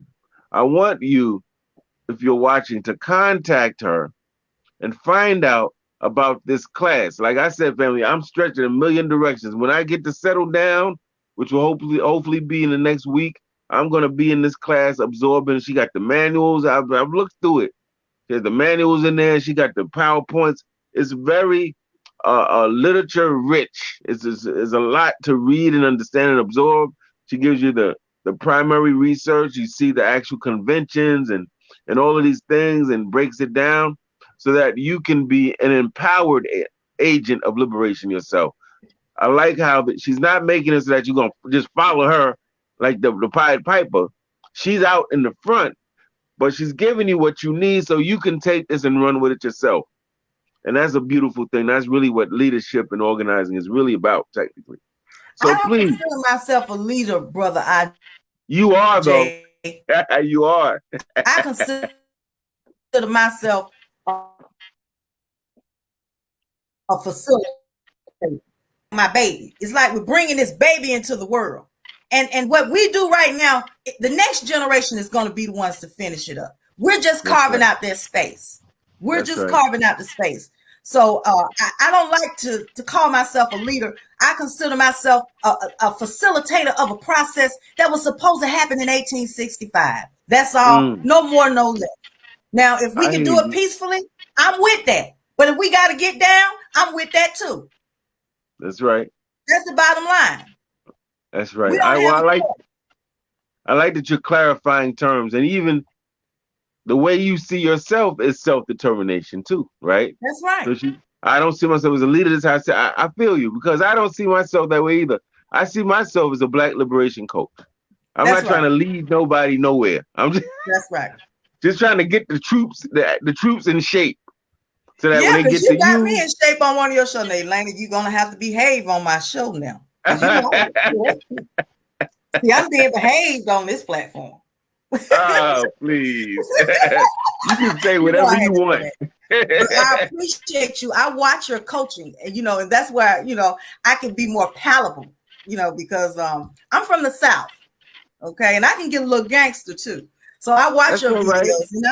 I want you, if you're watching, to contact her and find out about this class. Like I said, family, I'm stretching a million directions. When I get to settle down, which will hopefully be in the next week, I'm gonna be in this class absorbing. She got the manuals. I've looked through it. There's the manuals in there. She got the PowerPoints. It's very literature rich. It's a lot to read and understand and absorb. She gives you the primary research. You see the actual conventions and all of these things and breaks it down so that you can be an empowered agent of liberation yourself. I like how she's not making it so that you're going to just follow her like the Pied Piper. She's out in the front, but she's giving you what you need so you can take this and run with it yourself. And that's a beautiful thing. That's really what leadership and organizing is really about, technically. So I don't please. consider myself a leader, brother. You are, though. You are. I consider myself a facilitator. My baby. It's like we're bringing this baby into the world. And what we do right now, the next generation is going to be the ones to finish it up. We're just carving out their space. We're just carving out the space. So I don't like to call myself a leader. I consider myself a facilitator of a process that was supposed to happen in 1865. That's all. No more, no less. Now, if we can do it peacefully, I'm with that. But if we got to get down, I'm with that too. That's right. That's the bottom line. That's right. I like that you're clarifying terms, and even the way you see yourself is self-determination too, right? That's right. So I don't see myself as a leader. This I say I feel you, because I don't see myself that way either. I see myself as a Black liberation coach. I'm not trying to lead nobody nowhere. I'm just that's right. Just trying to get the troops in shape, so that when they get to you, got me in shape on one of your shows, Elaina. You're gonna have to behave on my show now. See, I'm being behaved on this platform. Oh, please. You can say whatever you want. I appreciate you. I watch your coaching, and and that's where I can be more palatable, because I'm from the South, okay, and I can get a little gangster too. So I watch your videos, and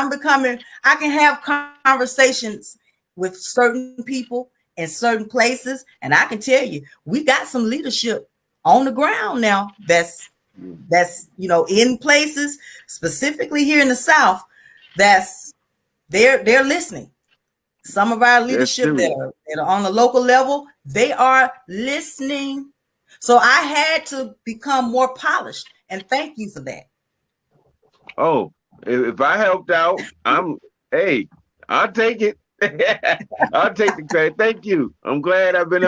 I can have conversations with certain people in certain places, and I can tell you, we got some leadership on the ground now that's in places, specifically here in the South, that's they're listening. Some of our leadership that are on the local level, they are listening. So I had to become more polished, and thank you for that. Oh, if I helped out, I'll take it. I'll take the credit. Thank you. I'm glad I've been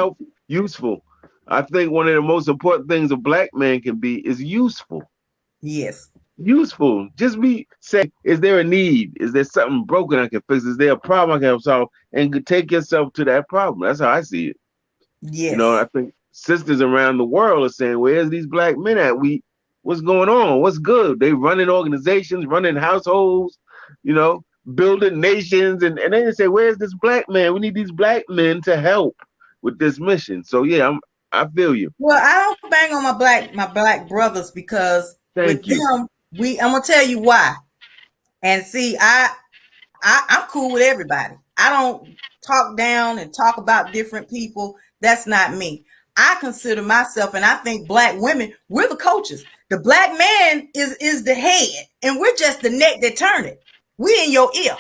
useful. I think one of the most important things a Black man can be is useful. Yes. Useful. Just say, is there a need? Is there something broken I can fix? Is there a problem I can solve? And take yourself to that problem. That's how I see it. Yes. I think sisters around the world are saying, where's these Black men at? What's going on? What's good? They running organizations, running households, building nations. And they say, where's this Black man? We need these Black men to help with this mission. So yeah, I feel you. Well, I don't bang on my black brothers, because them, I'm gonna tell you why. And see, I'm cool with everybody. I don't talk down and talk about different people. That's not me. I consider myself, and I think black women, we're the coaches. The black man is the head, and we're just the neck that turn it. We in your ear,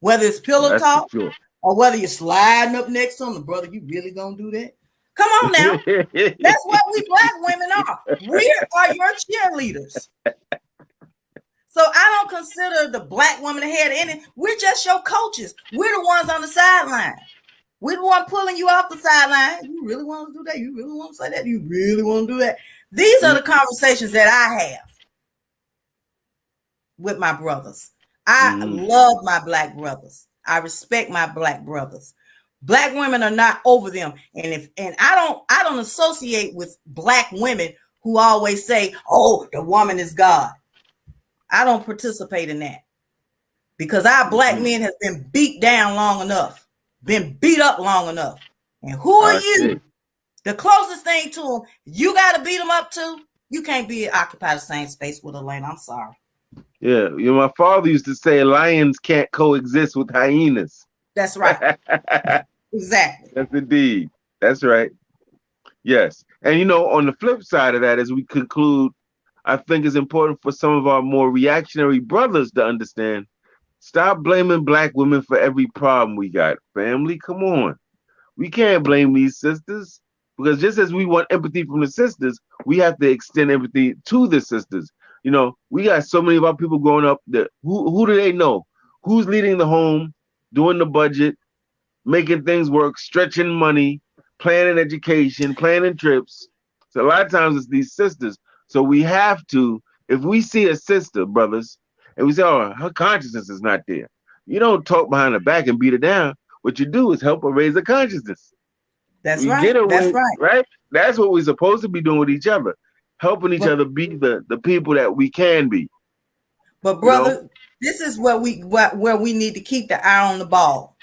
whether it's pillow That's for talk sure. or whether you're sliding up next to them. Brother, you really gonna do that? Come on now. That's what we black women are. We are your cheerleaders. So I don't consider the black woman the head of any. We're just your coaches. We're the ones on the sideline. We're the one pulling you off the sideline. You really want to do that? You really want to say that? You really want to do that? These are the conversations that I have with my brothers. I love my black brothers. I respect my black brothers. Black women are not over them. And I don't associate with black women who always say, "Oh, the woman is God." I don't participate in that because our black men have been beat down long enough, been beat up long enough. And who are you? The closest thing to them, you got to beat them up too. You can't occupy the same space with Elaina. I'm sorry. Yeah, my father used to say lions can't coexist with hyenas. That's right. Exactly. That's indeed. That's right. Yes. And on the flip side of that, as we conclude, I think it's important for some of our more reactionary brothers to understand. Stop blaming black women for every problem we got. Family, come on. We can't blame these sisters because just as we want empathy from the sisters, we have to extend empathy to the sisters. We got so many of our people growing up that who do they know? Who's leading the home, doing the budget, making things work, stretching money, planning education, planning trips. So a lot of times it's these sisters. So we have to, if we see a sister, brothers, and we say, "Oh, her consciousness is not there," you don't talk behind her back and beat her down. What you do is help her raise her consciousness. That's You right. get her That's right. right? That's what we're supposed to be doing with each other, helping each other be the people that we can be. But brother, this is where we need to keep the eye on the ball.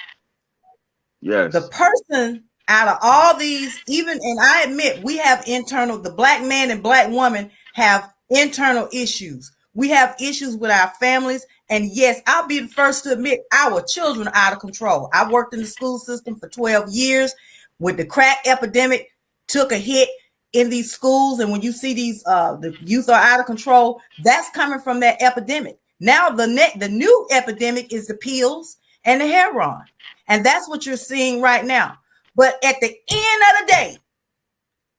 Yes. The person out of all these, and I admit the black man and black woman have internal issues. We have issues with our families. And yes, I'll be the first to admit our children are out of control. I worked in the school system for 12 years with the crack epidemic, took a hit in these schools. And when you see these, the youth are out of control, that's coming from that epidemic. Now the new epidemic is the pills and the heroin. And that's what you're seeing right now. But at the end of the day,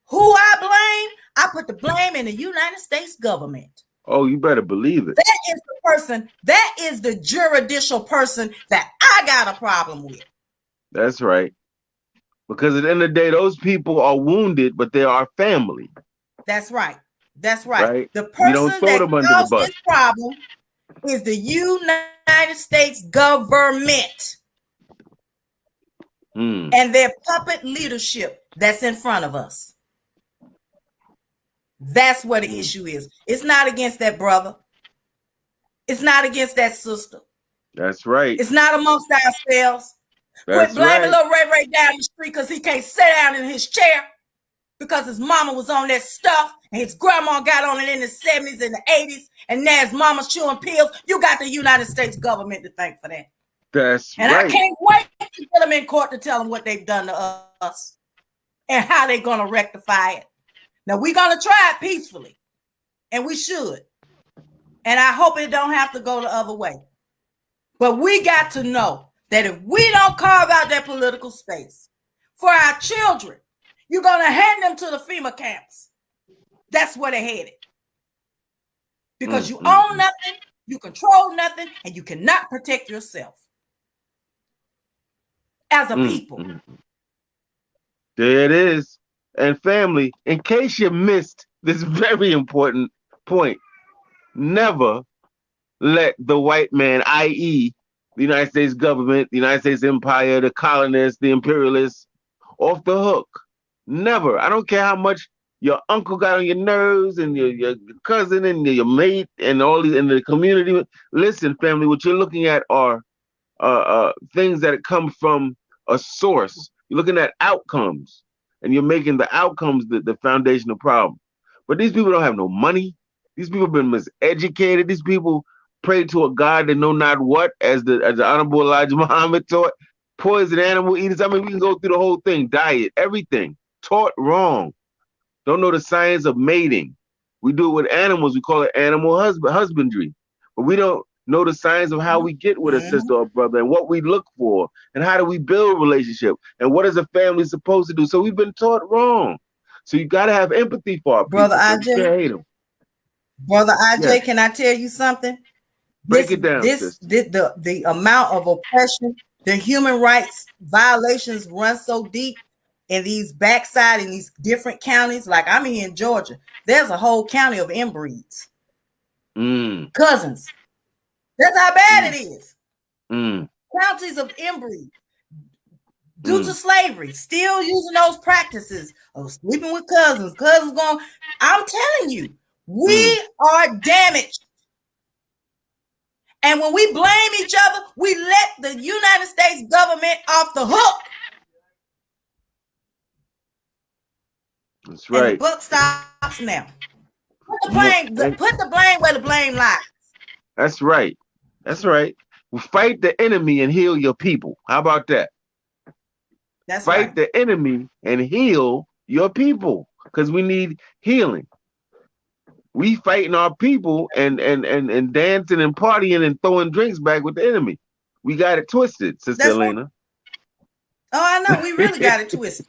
who I blame, I put the blame in the United States government. Oh, you better believe it. That is the person, that is the juridical person that I got a problem with. That's right. Because at the end of the day, those people are wounded, but they are family. That's right. That's right. The person that caused this problem is the United States government. And their puppet leadership that's in front of us. That's what the issue is. It's not against that brother. It's not against that sister. That's right. It's not amongst ourselves. Quit blaming little Ray down the street because he can't sit down in his chair because his mama was on that stuff and his grandma got on it in the 70s and the 80s and now his mama's chewing pills. You got the United States government to thank for that. That's and right. I can't wait to get them in court to tell them what they've done to us and how they're going to rectify it. Now, we're going to try it peacefully, and we should. And I hope it don't have to go the other way. But we got to know that if we don't carve out that political space for our children, you're going to hand them to the FEMA camps. That's where they're headed. Because you own nothing, you control nothing, and you cannot protect yourself. As a people. There it is. And family, in case you missed this very important point, never let the white man, i.e. the United States government, the United States empire, the colonists, the imperialists, off the hook. Never. I don't care how much your uncle got on your nerves and your cousin and your mate and all these in the community. Listen, family, what you're looking at are things that come from a source. You're looking at outcomes, and you're making the outcomes the foundational problem. But these people don't have no money. These people have been miseducated. These people pray to a God that know not what, as the Honorable Elijah Muhammad taught. Poison animal eaters. I mean, we can go through the whole thing, diet, everything. taught wrong. Don't know the science of mating. We do it with animals. We call it animal husbandry. But we don't know the science of how we get with a Mhm. sister or brother and what we look for and how do we build a relationship and what is a family supposed to do. So we've been taught wrong. So you got to have empathy for our Brother people, fam. You IJ, can't hate them. brother Yes. IJ, can I tell you something? Break This it down, this sister. the amount of oppression, the human rights violations run so deep in these backside in these different counties. Like I'm here in Georgia. There's a whole county of inbreeds, Mm, cousins. That's how bad mm, it is. mm, Counties of inbreed due to mm, slavery, still using those practices of sleeping with cousins, cousins going. I'm telling you, mm. we are damaged. And when we blame each other, we let the United States government off the hook. That's And the right. buck stops now. And Put the blame where the blame lies. that's right. That's right. Fight the enemy and heal your people. How about that? That's Fight right. the enemy and heal your people because we need healing. We fighting our people and dancing and partying and throwing drinks back with the enemy. We got it twisted, Sister That's right. Elaina. Oh, I know. We really got it twisted.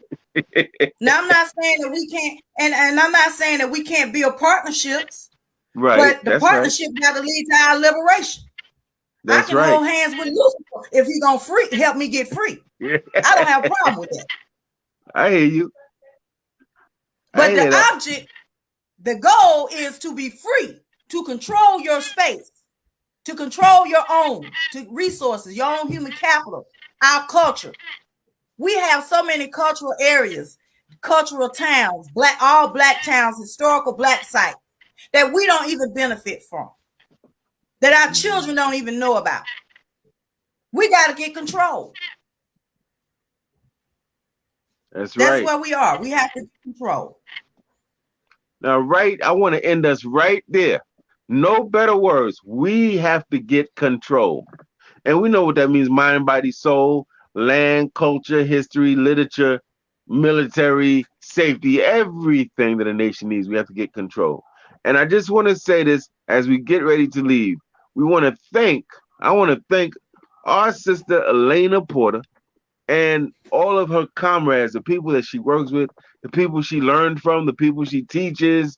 Now I'm not saying that we can't, and I'm not saying that we can't build partnerships, Right. but the That's right. partnership got to lead to our liberation. I That's can right. hold hands with Lucifer if he gonna help me get free. I don't have a problem with that. I hear you. I But the hear that. object, the goal is to be free, to control your space, to control your own to resources, your own human capital, our culture. We have so many cultural areas, cultural towns, all black towns, historical black sites that we don't even benefit from, that our children don't even know about. We got to get control. That's That's right. where we are. We have to get control. Now, right, I want to end us right there. No better words. We have to get control. And we know what that means: mind, body, soul, land, culture, history, literature, military, safety, everything that a nation needs. We have to get control. And I just want to say this as we get ready to leave. We want to thank, I want to thank our sister Elaina Porter and all of her comrades, the people that she works with, the people she learned from, the people she teaches,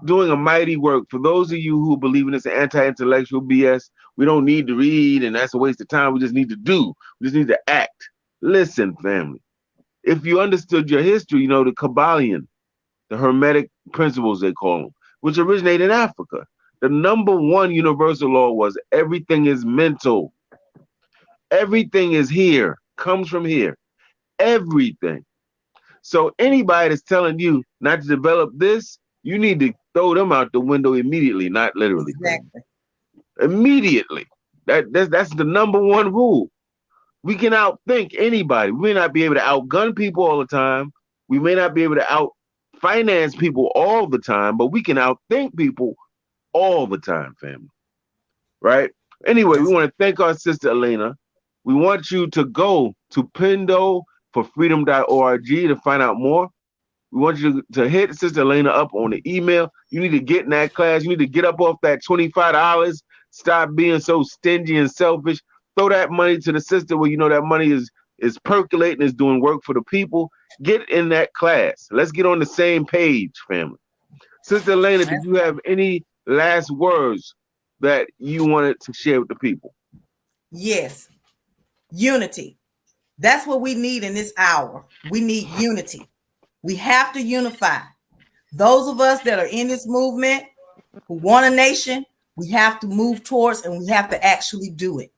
doing a mighty work. For those of you who believe in this anti-intellectual BS, we don't need to read and that's a waste of time. We just need to do. We just need to act. Listen, family. If you understood your history, you know the Kabbalion, the Hermetic principles they call them, which originated in Africa. The number one universal law was everything is mental. Everything is here, comes from here. Everything. So anybody that's telling you not to develop this, you need to throw them out the window immediately, not literally, family. Exactly. Immediately. That's the number one rule. We can outthink anybody. We may not be able to outgun people all the time. We may not be able to out finance people all the time, but we can outthink people all the time, family. Right? Anyway, we That's want to thank our sister Elaina. We want you to go to Pindo for freedom.org to find out more. We want you to hit Sister Elaina up on the email. You need to get in that class. You need to get up off that $25. Stop being so stingy and selfish. Throw that money to the sister where you know that money is percolating, is doing work for the people. Get in that class. Let's get on the same page, family. Sister Elaina, did you have any last words that you wanted to share with the people? yes. Unity. That's what we need in this hour. We need unity. We have to unify. Those of us that are in this movement who want a nation, we have to move towards and we have to actually do it.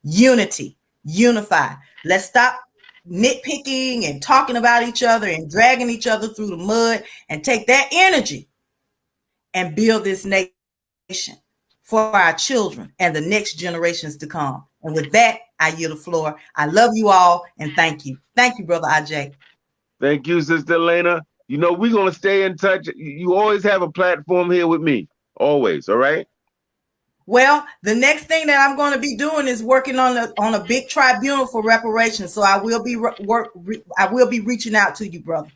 Unity, unify. Let's stop nitpicking and talking about each other and dragging each other through the mud and take that energy and build this nation for our children and the next generations to come. And with that, I yield the floor. I love you all and thank you. Thank you, Brother IJ. Thank you, Sister Elaina. You know, we're going to stay in touch. You always have a platform here with me. Always, all right? Well, the next thing that I'm going to be doing is working on a big tribunal for reparations. So I will be reaching out to you, brother.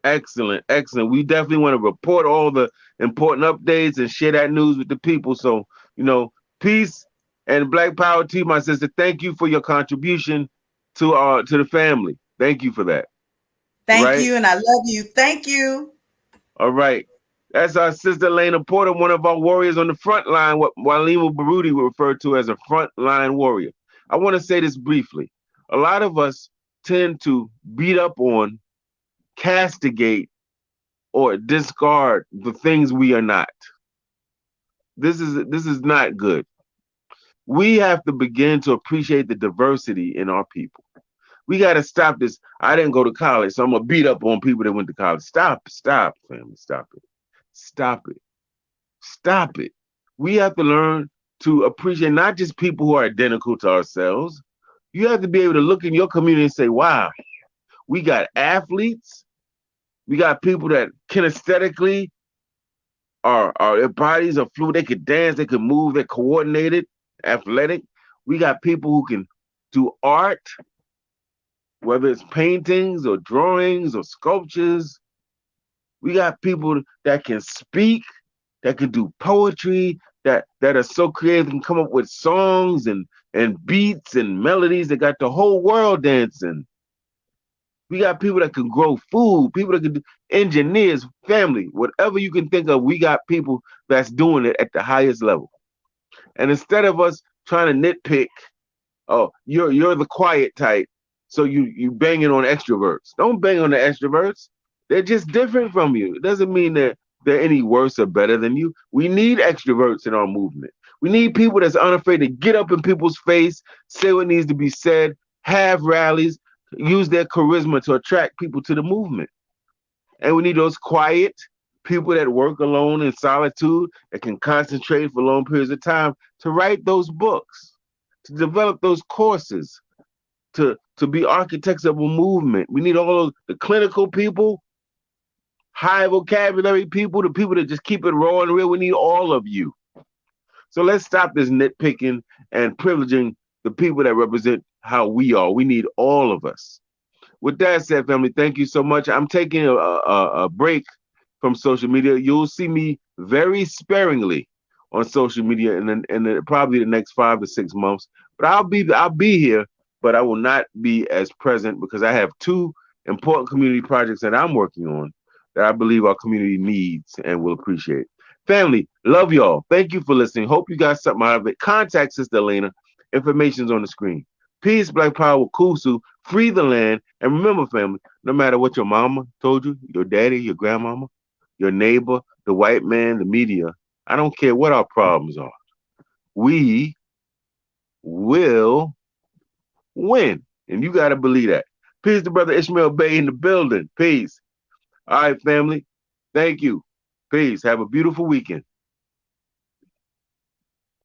Excellent, excellent. We definitely want to report all the important updates and share that news with the people. So, you know, peace and Black Power to you, my sister. Thank you for your contribution to the family. Thank you for that. Thank Right? you, and I love you. Thank you. All right. That's our sister Elaina Porter, one of our warriors on the front line, what Walima Baruti would refer to as a front line warrior. I want to say this briefly. A lot of us tend to beat up on, castigate, or discard the things we are not. This is not good. We have to begin to appreciate the diversity in our people. We got to stop this. I didn't go to college, so I'm gonna beat up on people that went to college. Stop, family, stop it, stop it, stop it. We have to learn to appreciate not just people who are identical to ourselves. You have to be able to look in your community and say, "Wow, we got athletes. We got people that kinesthetically are their bodies are fluid. They could dance, they could move, they're coordinated, athletic. We got people who can do art, whether it's paintings or drawings or sculptures. We got people that can speak, that can do poetry, that are so creative and come up with songs and beats and melodies that got the whole world dancing. We got people that can grow food, people that can do engineers, family, whatever you can think of. We got people that's doing it at the highest level. And instead of us trying to nitpick, oh, you're the quiet type, so you banging on extroverts. Don't bang on the extroverts. They're just different from you. It doesn't mean that they're any worse or better than you. We need extroverts in our movement. We need people that's unafraid to get up in people's face, say what needs to be said, have rallies, use their charisma to attract people to the movement. And we need those quiet people that work alone in solitude, that can concentrate for long periods of time to write those books, to develop those courses, to be architects of a movement. We need all of the clinical people, high vocabulary people, the people that just keep it raw and real. We need all of you. So let's stop this nitpicking and privileging the people that represent how we are. We need all of us. With that said, family, thank you so much. I'm taking a break from social media. You'll see me very sparingly on social media in probably the next 5 to 6 months. But I'll be here, but I will not be as present because I have two important community projects that I'm working on that I believe our community needs and will appreciate. Family, love y'all. Thank you for listening. Hope you got something out of it. Contact Sister Elaina. Information's on the screen. Peace, Black Power, Kusu, free the land. And remember, family, no matter what your mama told you, your daddy, your grandmama, your neighbor, the white man, the media, I don't care what our problems are. We will win. And you got to believe that. Peace to Brother Ishmael Bay in the building. Peace. All right, family. Thank you. Peace. Have a beautiful weekend.